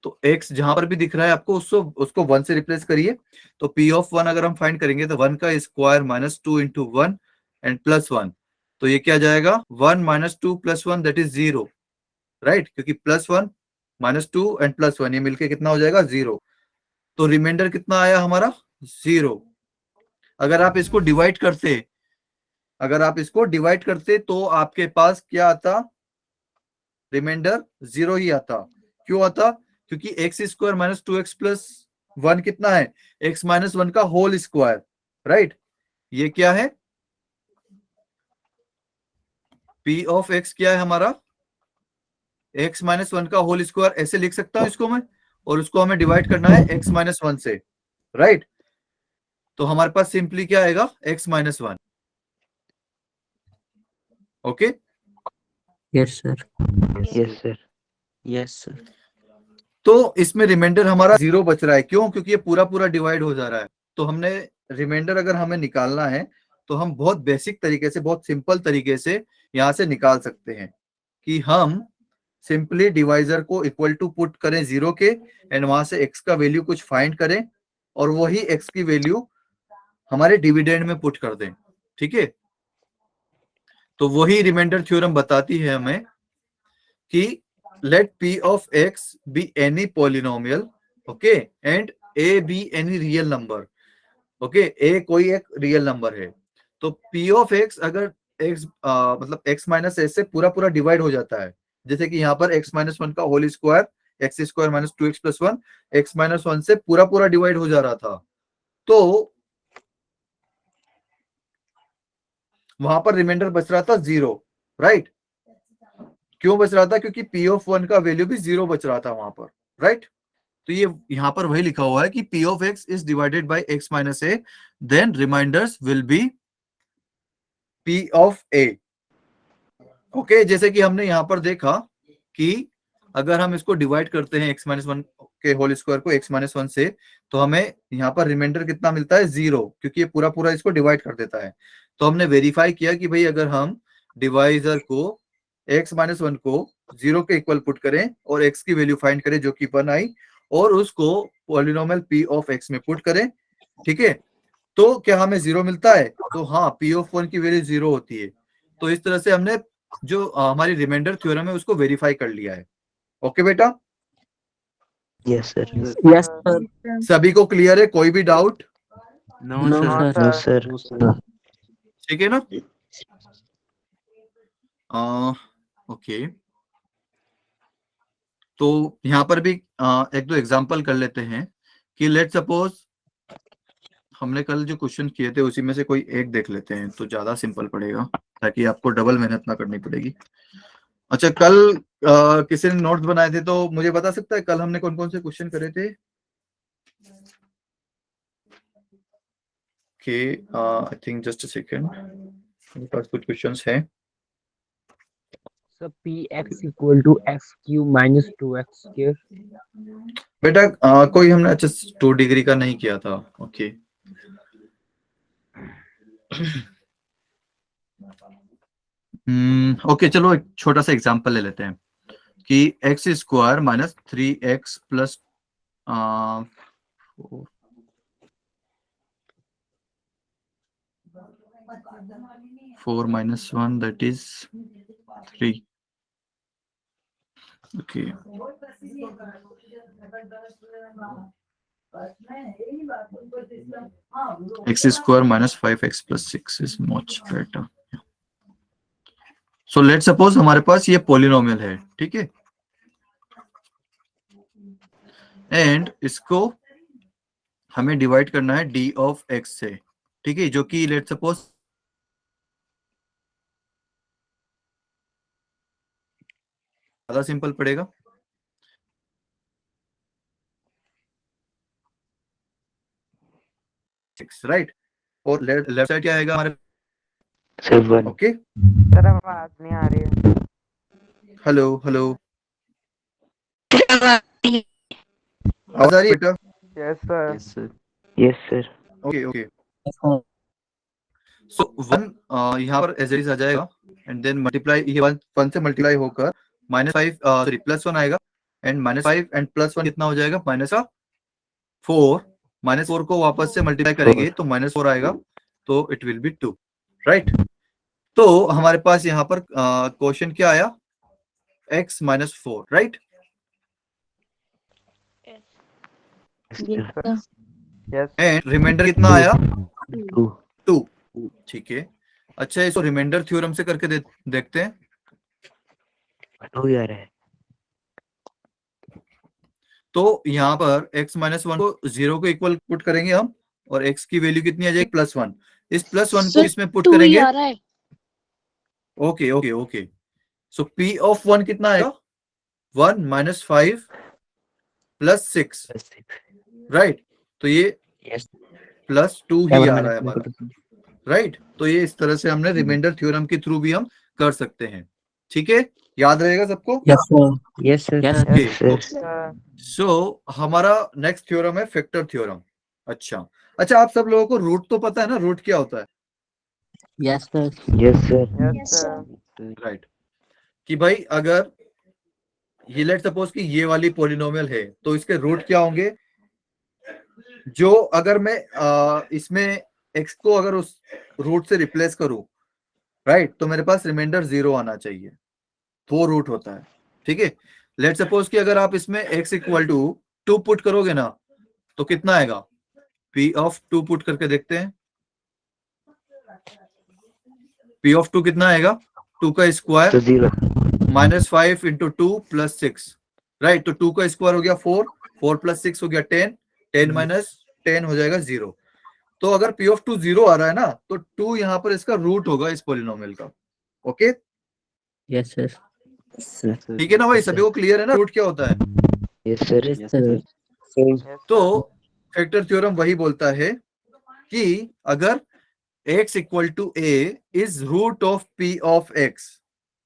तो x जहां पर भी दिख रहा है आपको उसको 1 से रिप्लेस करिए। तो p ऑफ 1 अगर हम फाइंड करेंगे तो 1 का square minus 2 into 1 and plus 1। तो ये क्या जाएगा, 1 minus 2 plus 1 that is 0, right. क्योंकि प्लस 1 माइनस 2 एंड प्लस 1 ये मिलके कितना हो जाएगा, 0। तो रिमाइंडर कितना आया हमारा, 0। अगर आप इसको डिवाइड करते तो आपके पास क्या आता, रिमाइंडर 0 ही आता। क्यों आता, क्योंकि x square minus 2x plus 1 कितना है, x माइनस 1 का होल स्क्वायर, राइट। ये क्या है, p ऑफ x क्या है हमारा, x माइनस 1 का होल स्क्वायर। ऐसे लिख सकता हूं इसको मैं, और उसको हमें डिवाइड करना है x माइनस 1 से, राइट। तो हमारे पास सिंपली क्या आएगा, x minus 1। Okay Yes, sir. Yes, sir. Yes, sir. तो इसमें रिमाइंडर हमारा 0 बच रहा है। क्यों, क्योंकि ये पूरा पूरा डिवाइड हो जा रहा है। तो हमने रिमाइंडर अगर हमें निकालना है तो हम बहुत बेसिक तरीके से, बहुत सिंपल तरीके से यहां से निकाल सकते हैं कि हम सिंपली डिवाइजर को इक्वल टू पुट करें 0 के एंड वहां से x का वैल्यू कुछ फाइंड करें और वही x की वैल्यू हमारे डिविडेंड में पुट कर दें, ठीक है। तो वही रिमाइंडर थ्योरम बताती है हमें कि let p of x be any polynomial, okay, and a be any real number, okay, a कोई एक रियल नंबर है। तो p of x अगर x मतलब x माइनस s से पूरा पूरा डिवाइड हो जाता है, जैसे कि यहाँ पर x माइनस 1 का whole square x square minus 2x plus 1 x minus 1 से पूरा पूरा डिवाइड हो जा रहा था, तो वहां पर रिमाइंडर बच रहा था 0, राइट। क्यों बच रहा था, क्योंकि p ऑफ 1 का वैल्यू भी 0 बच रहा था वहां पर, राइट। तो ये यहाँ पर वही लिखा हुआ है कि p of x is divided by x minus a, then remainders will be p of a। Okay, जैसे कि हमने यहाँ पर देखा कि अगर हम इसको डिवाइड करते हैं x माइनस 1 के होल स्क्वायर को x माइनस 1 से, तो हमें यहाँ पर रिमाइंडर कितना मिलता है, 0, क्योंकि ये पूरा पूरा इसको डिवाइड कर देता है। तो हमने वेरीफाई किया कि भाई अगर हम डिवाइजर को x माइनस 1 को 0 के इक्वल पुट करें और x की वैल्यू फाइंड करें जो कि 1 आई, और उसको पॉलिनोमियल p ऑफ x में पुट करें, ठीक है, तो क्या हमें 0 मिलता है। तो हाँ, p ऑफ 1 की वैल्यू 0 होती है। तो इस तरह से हमने जो हमारी रिमाइंडर थ्योरम है उसको वेरीफाई कर लिया है। ओके बेटा, Yes, sir. Yes, sir. सभी को क्लियर है? कोई भी doubt? No, No, sir. No, sir. ठीक है ना? ओके, तो यहाँ पर भी एक दो एग्जांपल कर लेते हैं कि लेट सपोज हमने कल जो क्वेश्चन किए थे उसी में से कोई एक देख लेते हैं तो ज्यादा सिंपल पड़ेगा, ताकि आपको डबल मेहनत ना करनी पड़ेगी। अच्छा, कल किसी ने नोट्स बनाए थे तो मुझे बता सकता है कल हमने कौन कौन से क्वेश्चन करे थे? Okay, I think just a second, मेरे पास कुछ क्वेश्चंस हैं। So px equal to x cube minus 2x square. बेटा कोई हमने अच्छा 2 डिग्री का नहीं किया था। ओके, ओके, चलो एक छोटा सा एग्जांपल ले लेते हैं कि x square minus 3x plus 4 minus 1 that is 3. Okay. X square minus 5x plus 6 is much better. So let's suppose हमारे पास ये पोलिनोमियल है, ठीक है, एंड इसको हमें डिवाइड करना है d ऑफ x से, ठीक है, जो कि लेट्स सपोज ज्यादा सिंपल पड़ेगा। राइट, और लेफ्ट साइड क्या आएगा हमारे? Sir, 1. ओके, सर आवाज नहीं आ रही है। हेलो हेलो, आवाज आ रही है बेटा? Yes sir. Yes, sir. Yes, sir. Okay okay, so 1 यहाँ पर एज इट इज आ जाएगा, एंड देन मल्टीप्लाई, ये 1 से मल्टीप्लाई होकर -5 सॉरी +1 आएगा, एंड -5 एंड +1 कितना हो जाएगा? -4। -4 को वापस से मल्टीप्लाई करेंगे तो -4 आएगा, तो इट विल बी 2, राइट। तो हमारे पास यहाँ पर क्वेश्चन क्या आया? x - 4, right. Yes and remainder कितना आया? 2. 2, ठीक है। अच्छा, इसको रिमाइंडर थ्योरम से करके देखते हैं। 2 ही आ रहा है। तो यहाँ पर x - 1 को 0 को इक्वल पुट करेंगे हम, और x की वैल्यू कितनी आ जाएगी? +1। इस +1 को इसमें पुट करेंगे। Okay okay okay, so p of 1 कितना आएगा? 1 - 5 + 6, Plus 6. राइट। तो ये Yes. +2 ही 7 आ रहा है minus हमारा, राइट। तो ये इस तरह से हमने रिमाइंडर थ्योरम के थ्रू भी हम कर सकते हैं, ठीक है, याद रहेगा सबको? Yes, sir. Yes, sir. Yes, Okay. sir. Sir. So हमारा नेक्स्ट थ्योरम है फैक्टर थ्योरम। अच्छा अच्छा, आप सब लोगों को रूट तो पता है ना? रूट क्या होता है? Yes, sir. Yes, sir. Yes sir. Right, कि भाई अगर ये लेट सपोज कि ये वाली पोलिनोमियल है तो इसके रूट क्या होंगे? जो अगर मैं इसमें x को अगर उस रूट से रिप्लेस करूं, राइट, तो मेरे पास रिमाइंडर 0 आना चाहिए, वो रूट होता है, ठीक है। लेट सपोज कि अगर आप इसमें x = 2 पुट करोगे ना, तो कितना आएगा? p ऑफ 2 पुट करके देखते हैं। p ऑफ 2 कितना आएगा? 2 का स्क्वायर So 0. -5 × 2 + 6, राइट। तो 2 का स्क्वायर हो गया 4, 4 + 6 हो गया 10, 10 - 10 हो जाएगा 0। तो अगर p ऑफ 2 0 आ रहा है ना, तो 2 यहाँ पर इसका रूट होगा इस पोलिनोमियल का। Okay, Yes, sir. Sir. ठीक है ना भाई? सभी को क्लियर है ना रूट क्या होता है? Yes, sir. Yes, sir. Same. तो फैक्टर थ्योरम वही बोलता है कि अगर x = a is root of p of x,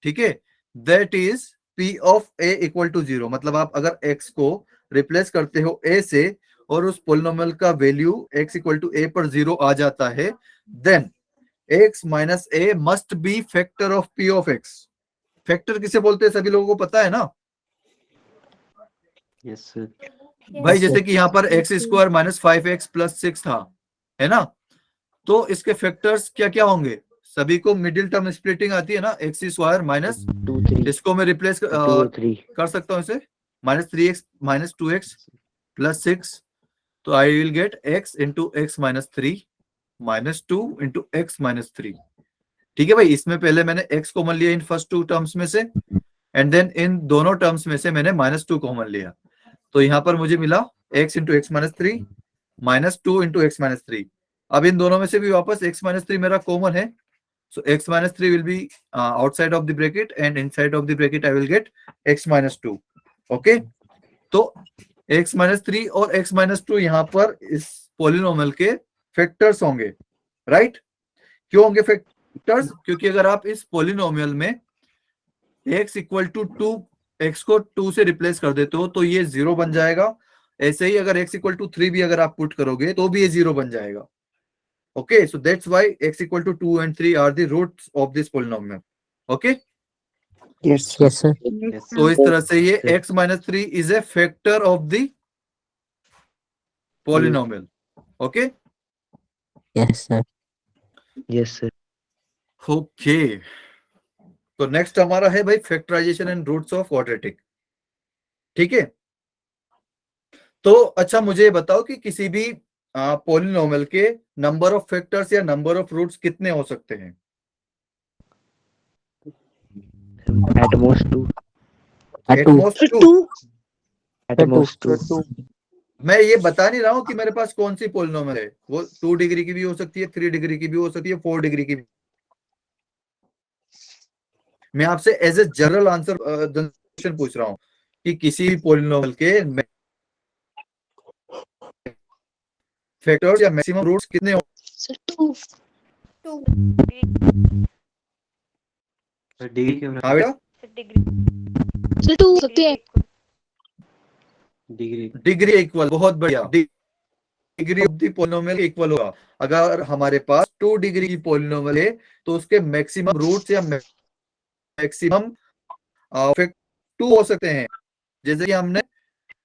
ठीक है, that is p of a = 0। मतलब आप अगर x को रिप्लेस करते हो a से और उस पोलिनोमियल का वैल्यू x = a पर 0 आ जाता है, then x - a must be factor of p of x। Factor किसे बोलते हैं? सभी लोगों को पता है ना Yes, sir. भाई? जैसे कि यहाँ पर x² - 5x + 6 था, है ना? तो इसके फैक्टर्स क्या क्या होंगे? सभी को मिडिल टर्म स्प्लिटिंग आती है ना? x² - 2, 3. इसको मैं रिप्लेस 2 or 3. कर सकता हूँ इसे, -3x minus 2x plus 6, तो I will get x into x minus 3 minus 2 into x minus 3। ठीक है भाई, इसमें पहले मैंने x कॉमन लिया इन फर्स्ट टू टर्म्स में से, एंड देन इन दोनों टर्म्स में से मैंने -2 कॉमन लिया, तो यहाँ पर मुझे मिला x into x minus 3 minus 2 into x minus 3। अब इन दोनों में से भी वापस x minus 3 मेरा कॉमन है, so x minus 3 will be outside of the bracket and inside of the bracket I will get x minus 2। Okay, तो x minus 3 और x minus 2 यहाँ पर इस पोलिनोमियल के फैक्टर्स होंगे, राइट? क्यों होंगे फैक्टर्स? क्योंकि अगर आप इस पोलिनोमियल में x इक्वल टू 2, x को 2 से रिप्लेस कर देते हो तो ये 0 बन जाएगा। ऐसे ही अगर x इक्वल टू 3 भी अगर आप पुट करोगे तो भी ये 0 बन जाएगा। Okay, so that's why x equal to 2 and 3 are the roots of this polynomial. Okay? Yes, Yes, sir. तो इस तरह से ये x minus 3 is a factor of the polynomial. Okay? Yes, sir. Yes, sir. Okay. तो नेक्स्ट हमारा है भाई factorisation and roots of quadratic. ठीक है, तो अच्छा मुझे ये बताओ कि किसी भी पोलिनोमियल के नंबर ऑफ फैक्टर्स या नंबर ऑफ रूट्स कितने हो सकते हैं? At most 2. At most two। At most 2. मैं ये बता नहीं रहा हूं कि मेरे पास कौन सी पोलिनोमियल है, वो 2 डिग्री की भी हो सकती है, 3 डिग्री की भी हो सकती है, 4 डिग्री की भी। मैं आपसे as a general answer question पूछ रहा हूं कि किसी भी पोलिनोमियल के फैक्टर्स या मैक्सिमम रूट्स कितने हो? डिग्री के हाँ बेटा, डिग्री इक्वल, बहुत बढ़िया, degree of the polynomial equal होगा। अगर हमारे पास 2 डिग्री की पोलिनोमियल है तो उसके मैक्सिमम रूट्स या मैक्सिमम फैक्टर 2 हो सकते हैं। जैसे कि हमने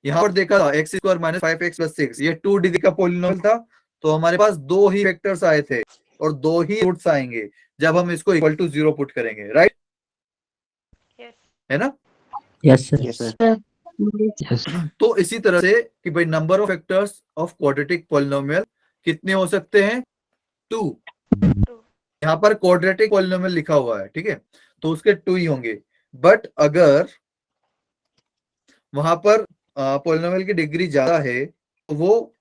यहाँ पर देखा था x square minus 5x plus 6, ये 2 डिग्री का पोलिनोमियल था, तो हमारे पास 2 ही फैक्टर्स आए थे और 2 ही रूट्स आएंगे जब हम इसको इक्वल टू 0 पुट करेंगे, राइट? है ना? Yes, sir. yes, sir. Yes. तो इसी तरह से कि भाई number of factors of quadratic polynomial कितने हो सकते हैं? 2। यहाँ पर क्वाड्रेटिक पॉलिनोमियल लिखा हुआ है, ठीक है, तो उसके 2 ही होंगे। बट अगर वहां पर पॉलिनोमियल की डिग्री ज्यादा है तो वो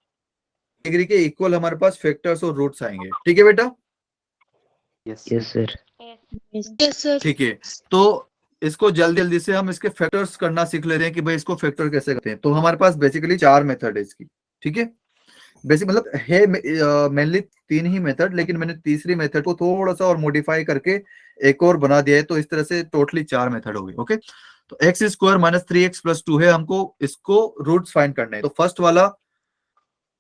डिग्री के इक्वल हमारे पास फैक्टर्स और रूट्स आएंगे। ठीक है बेटा? Yes, sir. ठीक है, तो इसको जल्दी जल्दी से हम इसके फैक्टर्स करना सीख लेते हैं कि भाई इसको फैक्टर कैसे करते हैं। तो हमारे पास बेसिकली 4 मेथड है इसकी। ठीक है, बेसिक मतलब है मेनली 3 ही मेथड, लेकिन मैंने तीसरी मेथड को थोड़ा सा और मॉडिफाई करके एक और बना दिया है, तो इस तरह से टोटली 4 मेथड हो गई। ओके, तो x square minus 3x plus 2 है, हमको इसको रूट्स फाइंड करने हैं। तो फर्स्ट वाला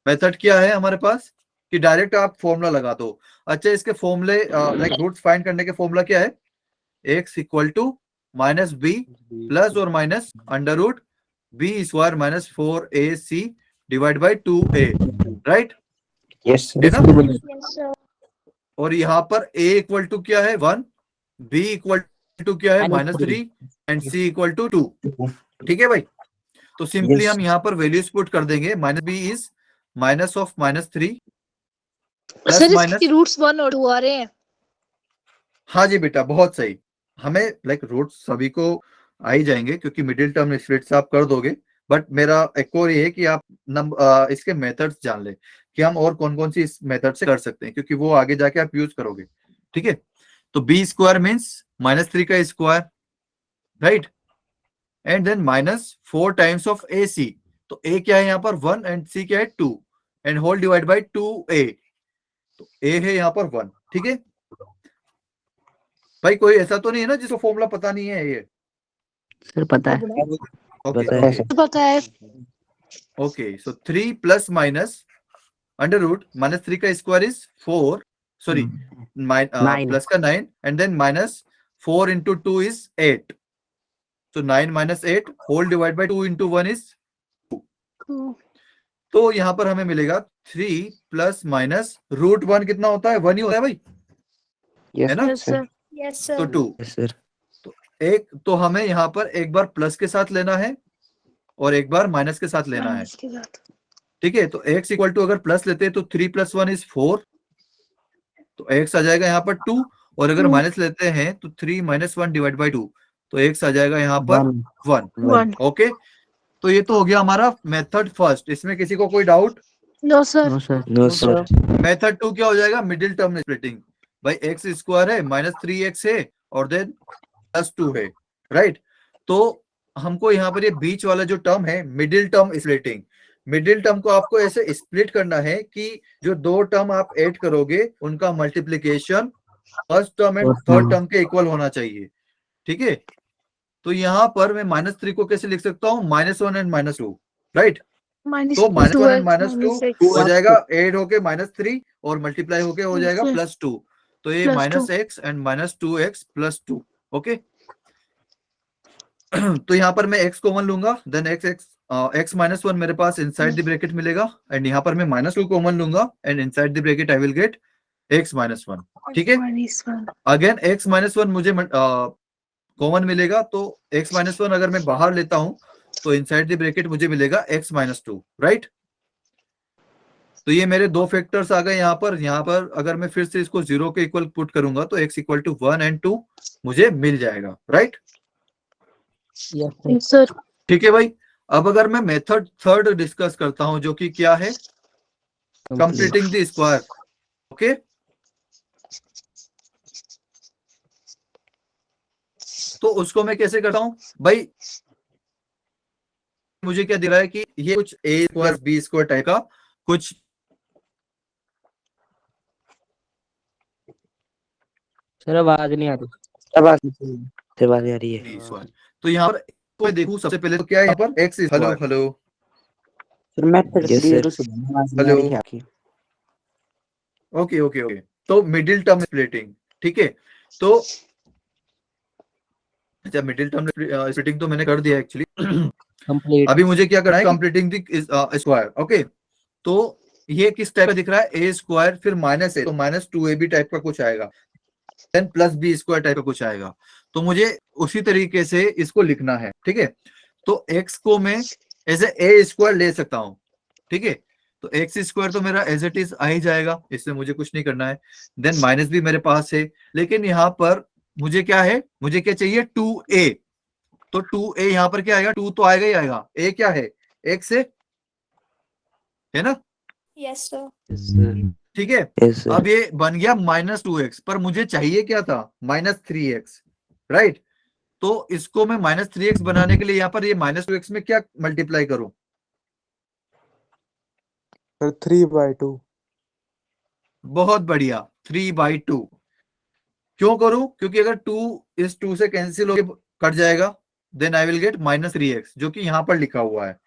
मेथड क्या है हमारे पास कि डायरेक्ट आप फॉर्मूला लगा दो। अच्छा, इसके फॉर्मूले लाइक रूट्स फाइंड करने के फॉर्मूला क्या है? x equal to minus B plus और minus under root B square minus 4ac divide by 2a, right? Yes, sir. है ना? Yes, sir. और यहाँ पर a इक्वल टू क्या है? 1, b इक्वल टू क्या है? -3 एंड c इक्वल टू 2। ठीक है भाई, तो सिंपली हम यहाँ पर वैल्यूज पुट कर देंगे। Minus b is minus of -3 plus minus roots 1 और 2 आ रहे हैं। हाँ जी बेटा, बहुत सही। हमें लाइक रूट्स सभी को आ ही जाएंगे क्योंकि मिडिल टर्म स्प्लिट से आप कर दोगे, बट मेरा एक और ये है कि आप इसके मेथड्स जान ले कि हम और कौन कौन सी इस मेथड से कर सकते हैं, क्योंकि वो आगे जाके आप यूज करोगे। ठीक है, तो बी स्क्वायर मीन्स -3 का square, right? And then -4 times of A C, तो ए क्या है यहाँ पर? 1 एंड सी क्या है? 2 and whole divide by 2a, तो ए है यहाँ पर 1। ठीक है भाई, कोई ऐसा तो नहीं है ना जिसको फॉर्मूला पता नहीं है? ये सर पता है। पता है। Okay, so 3 plus minus under root -3 का स्क्वायर इज 4, सॉरी प्लस का 9 and then -4 into 2 is 8, so 9 minus 8 whole divided by 2 into 1 is 2। तो यहाँ पर हमें मिलेगा 3 प्लस माइनस रूट 1 कितना होता है? 1 ही होता है भाई, है ना? Yes, sir. Yes, sir. तो 2। Yes, sir. तो हमें यहाँ पर एक बार प्लस के साथ लेना है और एक बार माइनस के साथ लेना है। माइनस के साथ। ठीक है, तो x इक्वल टू अगर प्लस लेते हैं तो 3 + 1 = 4, तो x आ जाएगा यहाँ पर 2, और अगर माइनस लेते हैं तो 3 - 1 डिवाइड बाई 2, तो x आ जाएगा यहाँ पर 1। वन। ओके, तो ये तो हो गया हमारा मेथड फर्स्ट। इसमें किसी को कोई डाउट? No sir. No sir. No sir. Method 2 क्या हो जाएगा? Middle term splitting. भाई x स्क्वायर है, -3x है, और देन +2 है, राइट। तो हमको यहाँ पर ये बीच वाला जो टर्म है, middle term splitting, middle term को आपको ऐसे स्प्लिट करना है कि जो दो टर्म आप ऐड करोगे उनका multiplication first term and third term के इक्वल होना चाहिए। ठीक है, तो यहाँ पर मैं -3 को कैसे लिख सकता हूँ? -1 एंड -2, राइट। तो -1 एंड -2 हो जाएगा ऐड होके -3 और मल्टीप्लाई होके हो जाएगा +2, तो ये -x एंड -2x +2। ओके, तो यहाँ पर मैं x कॉमन लूंगा, देन x -1 मेरे पास इनसाइड द ब्रैकेट मिलेगा, एंड यहाँ पर मैं -2 कॉमन लूंगा, and inside the bracket I will get x -1। ठीक है, अगेन x -1 मुझे कॉमन मिलेगा, तो x -1 अगर मैं बाहर लेता हूं तो इनसाइड द ब्रैकेट मुझे मिलेगा x -2, राइट। तो ये मेरे दो फैक्टर्स आ गए यहाँ पर अगर मैं फिर से इसको 0 के इक्वल पुट करूंगा तो x = 1 एंड 2 मुझे मिल जाएगा, राइट। Yes sir. ठीक है भाई, अब अगर मैं मेथड थर्ड डिस्कस करता हूं जो कि क्या है? Completing the square. ओके, तो उसको मैं कैसे करता हूं भाई? मुझे क्या दिख रहा है कि ये कुछ a² b² टाइप का कुछ सर आवाज नहीं आ रही। आवाज आ रही है। तो यहाँ पर कोई देखूं, सबसे पहले तो क्या है यहाँ पर x hello hello sir method Yes, 3 sir. Hello. Okay okay okay, तो मिडिल टर्म स्प्लिटिंग। ठीक है, तो अच्छा मिडिल टर्म स्प्लिटिंग तो मैंने कर दिया एक्चुअली। कंप्लीट। अभी मुझे क्या करना है? Completing the square. ओके, तो ये किस टाइप का दिख रहा है? a² फिर माइनस है तो -2ab टाइप का कुछ आएगा, देन +b² टाइप का कुछ आएगा। तो मुझे उसी तरीके से इसको लिखना है। ठीक है, तो x को मैं एज a² ले सकता हूं। ठीक है, तो x² तो मेरा एज इट इज आ ही जाएगा, इसमें मुझे कुछ नहीं करना है। देन माइनस भी मेरे पास है, लेकिन यहाँ पर मुझे क्या है? मुझे क्या चाहिए? 2a। तो 2a यहाँ पर क्या आएगा? 2 तो आएगा ही आएगा। a क्या है? x है ना? Yes sir. ठीक है, अब ये बन गया -2x, पर मुझे चाहिए क्या था? -3x, right. तो इसको मैं -3x बनाने के लिए यहाँ पर ये -2x में क्या मल्टीप्लाई करूं? 3/2। बहुत बढ़िया, 3/2। क्यों करूं? क्योंकि अगर 2 इस 2 से कैंसिल होकर कट जाएगा, then I will get -3x, जो कि यहाँ पर लिखा हुआ है।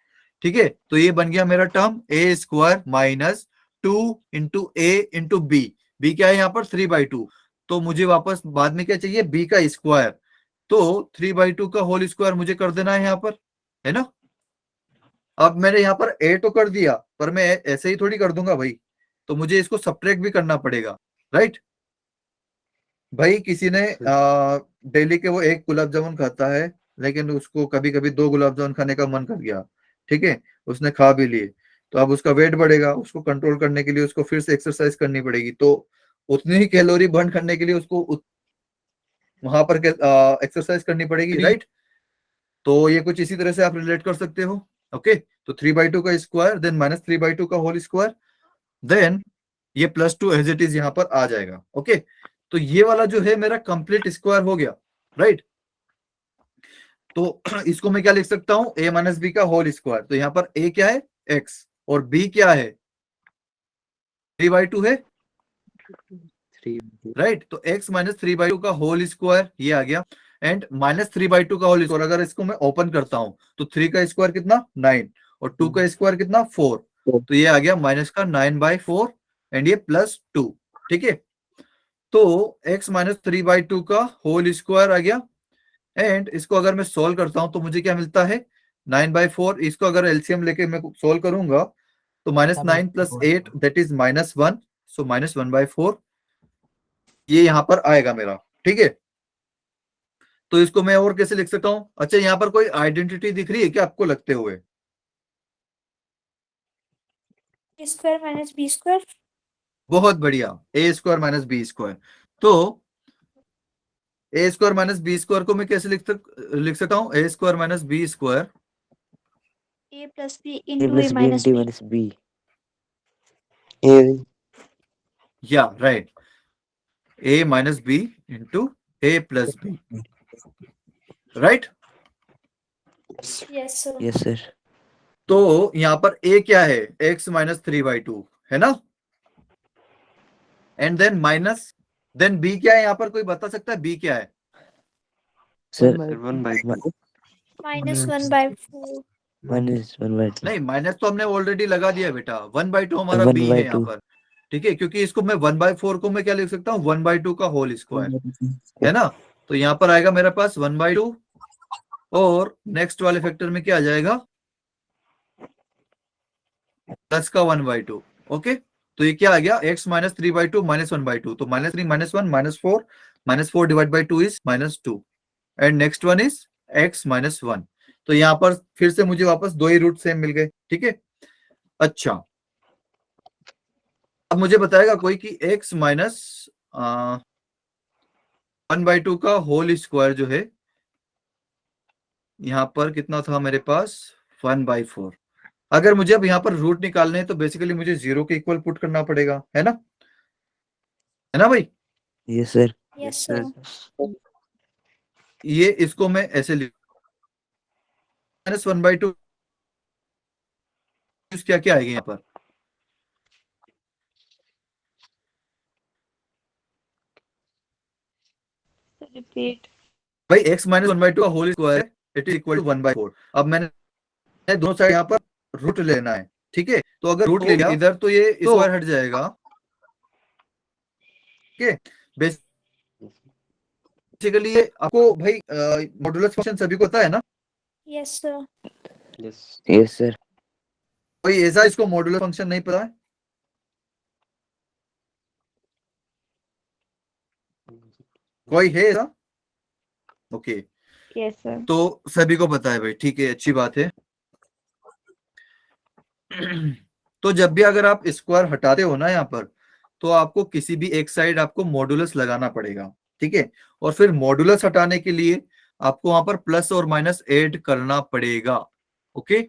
ठीक है, तो ये बन गया मेरा term a² - 2 × a × b। b क्या है यहाँ पर? 3/2। तो मुझे वापस बाद में क्या चाहिए? b का स्क्वायर। तो 3/2 का होल स्क्वायर मुझे कर देना है यहाँ पर, है ना। अब मैंने यहाँ पर a तो कर दिया, पर मैं ऐसे ही थोड़ी कर दूंगा भाई, तो मुझे इसको सब्ट्रैक्ट भी करना पड़ेगा, राइट। भाई किसी ने डेली के वो एक गुलाब जामुन खाता है, लेकिन उसको कभी कभी 2 गुलाब जामुन खाने का मन कर गया। ठीक है, उसने खा भी लिए, तो अब उसका वेट बढ़ेगा। उसको कंट्रोल करने के लिए उसको फिर से एक्सरसाइज करनी पड़ेगी, तो उतनी ही कैलोरी बर्न करने के लिए उसको वहां पर एक्सरसाइज करनी पड़ेगी, राइट। तो ये कुछ इसी तरह से आप रिलेट कर सकते हो। ओके, तो 3/2 का स्क्वायर, देन -3/2 का होल स्क्वायर, देन ये +2 एज इट इज यहाँ पर आ जाएगा। ओके, तो ये वाला जो है मेरा कंप्लीट स्क्वायर हो गया, राइट। तो इसको मैं क्या लिख सकता हूं? a - b का होल स्क्वायर। तो यहाँ पर a क्या है? x, और b क्या है? 3/2 है, राइट। तो x - 3/2 का होल स्क्वायर ये आ गया, एंड -3/2 का होल स्क्वायर। अगर इसको मैं ओपन करता हूं तो 3 का स्क्वायर कितना? 9, और 2 का स्क्वायर कितना? 4। तो ये आ गया -9/4 एंड ये +2। ठीक है, तो x - 3/2 का होल स्क्वायर आ गया, एंड इसको अगर मैं सोल्व करता हूं तो मुझे क्या मिलता है? 9/4। इसको अगर एलसीएम लेके मैं सोल्व करूंगा तो -9 + 8 दैट इज -1, सो -1/4 ये यहां पर आएगा मेरा। ठीक है, तो इसको मैं और कैसे लिख सकता हूँ? अच्छा, यहाँ पर कोई आइडेंटिटी दिख रही है क्या आपको लगते हुए? A square minus B square. बहुत बढ़िया, A square minus B square. तो A square minus B square को मैं कैसे लिख सकता हूँ? A square minus B square A plus B A into A plus B minus into B. minus B. A. या right, A minus B into A plus B, right. Yes sir. Yes, sir. तो यहाँ पर ए क्या है? एक्स माइनस 3/2 है ना, and then minus, then b क्या है यहाँ पर? कोई बता सकता है बी क्या है? Sir. 1/2. माइनस 1/4। Minus 1/2. नहीं, माइनस तो हमने ऑलरेडी लगा दिया बेटा, 1/2 हमारा One बी by है यहाँ two. पर, ठीक है, क्योंकि इसको मैं 1/4 को मैं क्या लिख सकता हूँ? 1/2 का होल स्क्वायर, है ना। तो यहाँ पर आएगा मेरे पास 1/2, और नेक्स्ट वाले फैक्टर में क्या आ जाएगा? प्लस का 1/2। ओके, तो ये क्या आ गया? x माइनस 3/2 माइनस 1/2, तो -3 -1 -4 divide by 2 is -2, and next one is x minus 1। तो यहाँ पर फिर से मुझे वापस दो ही रूट सेम मिल गए, ठीक है। अच्छा, अब मुझे बताएगा कोई कि x माइनस 1/2 का होल स्क्वायर जो है, यहाँ पर कितना था मेरे पास? 1/4। अगर मुझे अब यहाँ पर रूट निकालने हैं तो बेसिकली मुझे 0 के इक्वल पुट करना पड़ेगा, है ना भाई? Yes, sir. Yes sir. ये इसको मैं ऐसे लिख, -1/2 क्या क्या आएगा यहाँ पर? Repeat. भाई x माइनस 1/2 का whole square it is equal to 1/4। अब मैंने दोनों साइड यहाँ पर रूट लेना है, ठीक है। तो अगर रूट ले लिया इधर तो ये स्क्वायर हट जाएगा, ठीक है। बेसिकली ये आपको भाई मॉडुलस फंक्शन सभी को पता है ना? Yes sir. Yes. Yes, sir. कोई ऐसा इसको मॉडुलस फंक्शन नहीं पता है? कोई है ऐसा? Okay, Yes, sir. तो सभी को पता है भाई, ठीक है, अच्छी बात है। तो जब भी अगर आप स्क्वायर हटाते हो ना यहाँ पर, तो आपको किसी भी एक साइड आपको मॉडुलस लगाना पड़ेगा, ठीक है। और फिर मॉडुलस हटाने के लिए आपको वहां पर प्लस और माइनस ऐड करना पड़ेगा, ओके,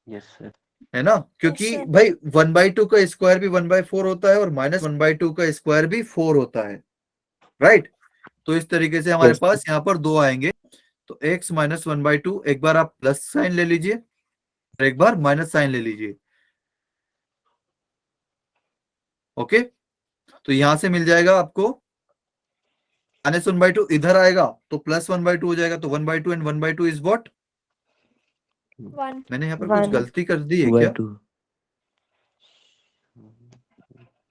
Yes, sir. है ना। क्योंकि Yes, sir. भाई 1/2 का स्क्वायर भी 1/4 होता है और -1/2 का स्क्वायर भी 4 होता है, राइट। तो इस तरीके से हमारे Yes. पास यहाँ पर दो आएंगे। तो x माइनस 1/2, एक बार आप प्लस साइन ले लीजिए और एक बार माइनस साइन ले लीजिए, ओके। तो यहां से मिल जाएगा आपको -1/2, इधर आएगा तो +1/2 हो जाएगा, तो 1/2 एंड 1/2 इज व्हाट? 1। मैंने यहाँ पर कुछ One. गलती कर दी है 2 by क्या? 2.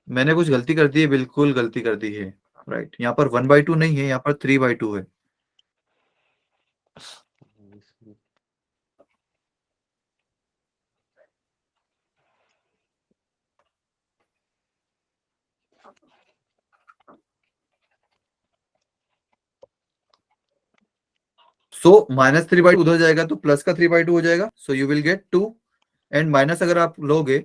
मैंने कुछ गलती कर दी है, बिल्कुल गलती कर दी है, राइट। यहाँ पर 1/2 नहीं है, यहाँ पर 3/2 है। सो -3/2 उधर जाएगा तो प्लस का 3/2 हो जाएगा, so you will get 2, and minus अगर आप लोगे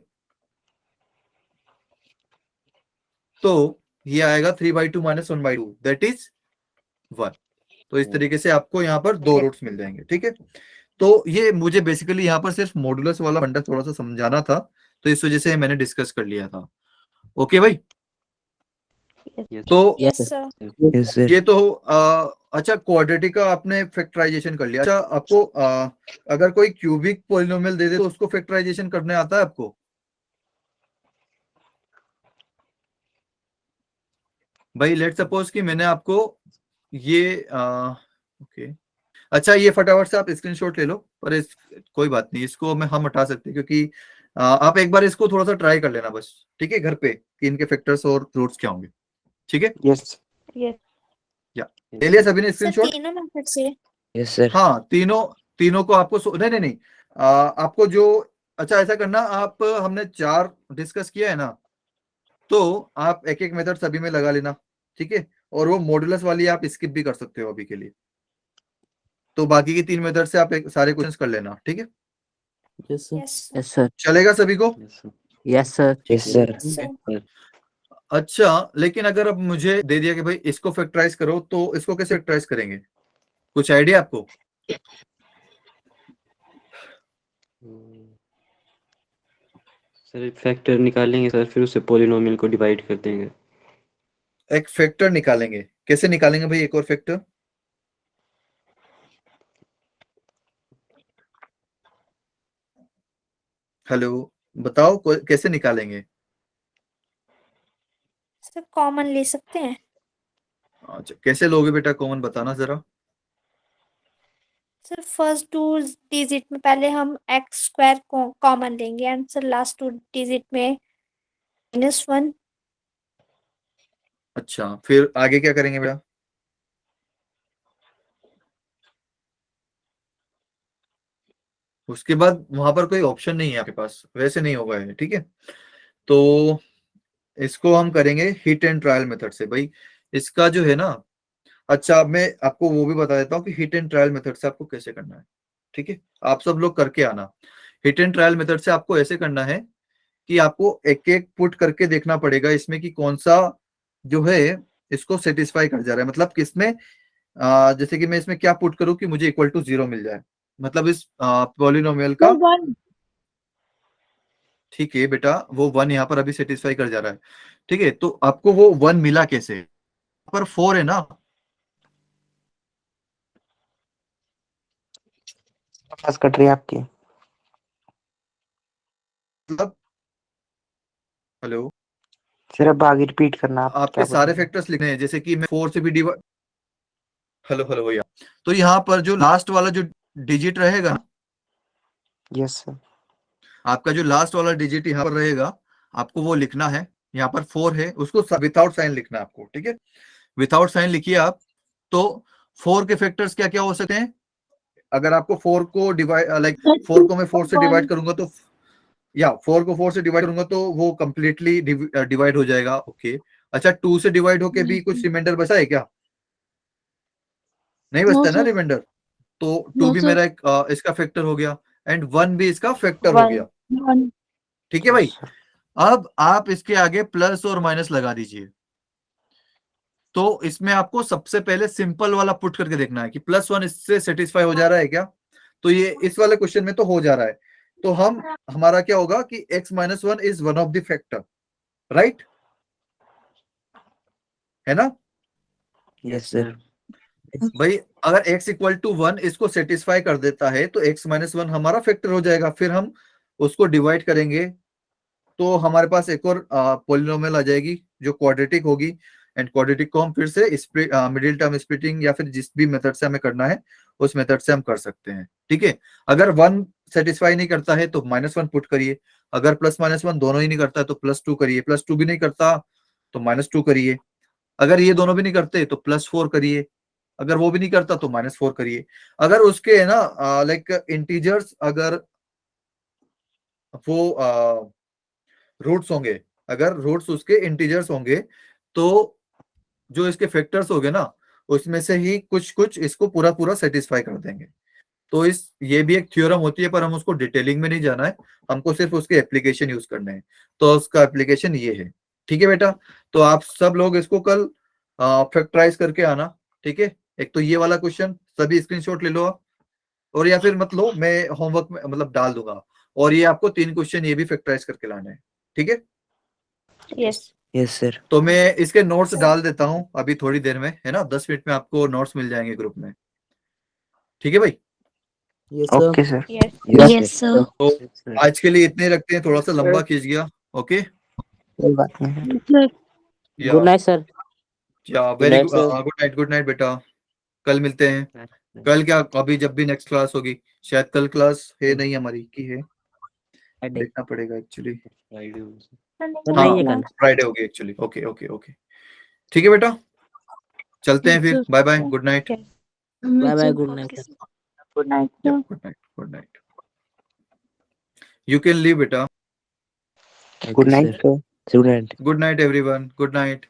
तो ये आएगा 3/2 माइनस 1/2, दैट इज 1। तो इस तरीके से आपको यहाँ पर दो रूट्स मिल जाएंगे, ठीक है। तो ये मुझे बेसिकली यहाँ पर सिर्फ मॉडुलस वाला फंडा थोड़ा सा समझाना था, तो इस वजह से मैंने डिस्कस कर लिया था, ओके भाई। Yes. तो Yes, yes sir. Sir. Yes, sir. ये तो अच्छा, क्वाड्रेटिक का आपने फैक्टराइजेशन कर लिया। अच्छा, आपको अगर कोई क्यूबिक पॉलिनोमियल दे दे तो उसको फैक्टराइजेशन करने आता है आपको? भाई लेट सपोज कि मैंने आपको ये ओके, अच्छा, ये फटाफट से आप स्क्रीनशॉट ले लो, पर कोई बात नहीं, इसको हम हटा सकते हैं, क्योंकि आप एक बार इसको थोड़ा सा ट्राई कर लेना बस, ठीक है, घर पे, कि इनके फैक्टर्स और रूट्स क्या होंगे, ठीक है। Yes. Yes. ले लिया सभी ने सर स्क्रीनशॉट? तीनों मेथड से। Yes, sir. हाँ, तीनों को आपको नहीं, आपको जो, अच्छा ऐसा करना, आप हमने 4 डिस्कस किया है ना, तो आप एक एक मेथड सभी में लगा लेना, ठीक है। और वो मॉडुलस वाली आप स्किप भी कर सकते हो अभी के लिए। तो बाकी की 3 मेथड से आप सारे क्वेश्चंस कर लेना, ठीक है? Yes, sir. Yes. Yes, sir. चलेगा सभी को? Yes, sir. Yes, sir. Sir. अच्छा, लेकिन अगर अब मुझे दे दिया कि भाई इसको फैक्टराइज करो, तो इसको कैसे फैक्टराइज करेंगे? कुछ आइडिया आपको? सर एक फैक्टर निकालेंगे सर, फिर उससे पॉलिनोमियल को डिवाइड कर देंगे। एक फैक्टर निकालेंगे, कैसे निकालेंगे भाई एक और फैक्टर? हेलो, बताओ कैसे निकालेंगे? सर कॉमन ले सकते हैं। अच्छा, कैसे लोगे बेटा कॉमन, बताना जरा। सर फर्स्ट 2 डिजिट में पहले हम एक्स स्क्वायर कॉमन लेंगे एंड सर लास्ट 2 डिजिट में -1। अच्छा, फिर आगे क्या करेंगे बेटा? उसके बाद वहां पर कोई ऑप्शन नहीं है आपके पास, वैसे नहीं होगा ये, ठीक है? तो इसको हम करेंगे हिट एंड ट्रायल मेथड से भाई। इसका जो है ना, अच्छा मैं आपको वो भी बता देता हूँ कि हिट एंड ट्रायल मेथड से आपको कैसे करना है, ठीक है? आप सब लोग करके आना। हिट एंड ट्रायल मेथड से आपको ऐसे करना है कि आपको एक एक पुट करके देखना पड़ेगा इसमें कि कौन सा जो है इसको सेटिस्फाई कर जा रहा है। मतलब किसमें जैसे कि मैं इसमें क्या पुट करूं कि मुझे इक्वल टू 0 मिल जाए, मतलब इस पॉलिनोमियल का, ठीक है बेटा, वो 1 यहाँ पर अभी सेटिस्फाई कर जा रहा है, ठीक है? तो आपको वो 1 मिला कैसे? पर 4 है ना, आवाज कट रही है आपकी। मतलब हेलो, सर अब आगे रिपीट करना, आप आपके क्या सारे बता रहे फैक्टर्स लिखने हैं, जैसे कि मैं 4 से भी डिवाइड, हेलो हेलो भैया, तो यहाँ पर जो लास्ट वाला जो डिजिट रहेगा ना, हैं? Yes sir. आपका जो लास्ट वाला डिजिट यहाँ पर रहेगा, आपको वो लिखना है। यहाँ पर 4 है, उसको विदाउट साइन लिखना है आपको, ठीक है? विदाउट साइन लिखिए आप। तो 4 के फैक्टर्स क्या क्या हो सकते हैं? अगर आपको 4 को डिवाइड लाइक 4 को मैं 4 से डिवाइड करूंगा तो, या 4 को 4 से डिवाइड करूंगा तो वो कंप्लीटली डिवाइड हो जाएगा, ओके। अच्छा, 2 से डिवाइड होके भी कुछ रिमाइंडर बचा है क्या? नहीं बचता है ना रिमाइंडर, तो 2 भी मेरा एक इसका फैक्टर हो गया एंड 1 भी इसका फैक्टर हो गया, ठीक है भाई? अब आप इसके आगे प्लस और माइनस लगा दीजिए। तो इसमें आपको सबसे पहले सिंपल वाला पुट करके देखना है कि +1 इससे सेटिस्फाई हो जा रहा है क्या? तो ये इस वाले क्वेश्चन में तो हो जा रहा है। तो हमारा क्या होगा कि x-1 is one of the factor, right? है ना यस सर। भाई? अगर x इक्वल टू 1 इसको सेटिस्फाई कर देता है तो x-1 हमारा फैक्टर हो जाएगा। फिर हम उसको डिवाइड करेंगे तो हमारे पास एक और पॉलिनोमियल आ जाएगी जो क्वाड्रेटिक होगी, एंड क्वाड्रेटिक को हम फिर से मिडिल टर्म स्प्लिटिंग या फिर जिस भी मेथड से हमें करना है उस मेथड से हम कर सकते हैं, ठीक है? अगर 1 सेटिस्फाई नहीं करता है तो -1 पुट करिए, अगर +-1 दोनों ही नहीं करता है तो +2 करिए, +2 भी नहीं करता तो -2 करिए, अगर ये दोनों भी नहीं करते तो +4 करिए, अगर वो भी नहीं करता तो -4 करिए। अगर उसके है ना लाइक इंटीजर्स, अगर वो रूट्स होंगे, अगर रूट्स उसके इंटीजर्स होंगे तो जो इसके फैक्टर्स होंगे ना उसमें से ही कुछ कुछ इसको पूरा पूरा सेटिस्फाई कर देंगे। तो ये भी एक थ्योरम होती है, पर हम उसको डिटेलिंग में नहीं जाना है, हमको सिर्फ उसके एप्लीकेशन यूज करने हैं। तो उसका एप्लीकेशन ये है, ठीक है बेटा? तो आप सब लोग इसको कल फैक्टराइज करके आना, ठीक है? एक तो ये वाला क्वेश्चन सभी स्क्रीनशॉट ले लो आप, और या फिर मत लो, मैं होमवर्क में मतलब डाल दूंगा। और ये आपको 3 क्वेश्चन ये भी फैक्टराइज करके लाने हैं, ठीक है? यस। Yes sir. तो मैं इसके नोट्स डाल देता हूँ अभी थोड़ी देर में, है ना? 10 मिनट में आपको नोट्स मिल जाएंगे ग्रुप में, ठीक है भाई? Yes, sir. Okay sir. Yes Yes, sir. तो आज के लिए इतने रखते हैं, थोड़ा सा लंबा खींच गया, ओके? कोई बात नहीं है। या Good night, sir. या very night, sir. Good night बेटा, कल मिलते हैं। कल क्या, अभी जब भी नेक्स्ट क्लास होगी, शायद कल क्लास है नहीं हमारी, की है Friday. देखना पड़ेगा एक्चुअली। तो नहीं है कल। फ्राइडे होगी एक्चुअली, ओके ओके ओके, ठीक है बेटा, चलते हैं फिर, bye bye, good night. Bye bye. Good night, sir. Good night good night, you can leave बेटा। Good night sir. Good night everyone, good night.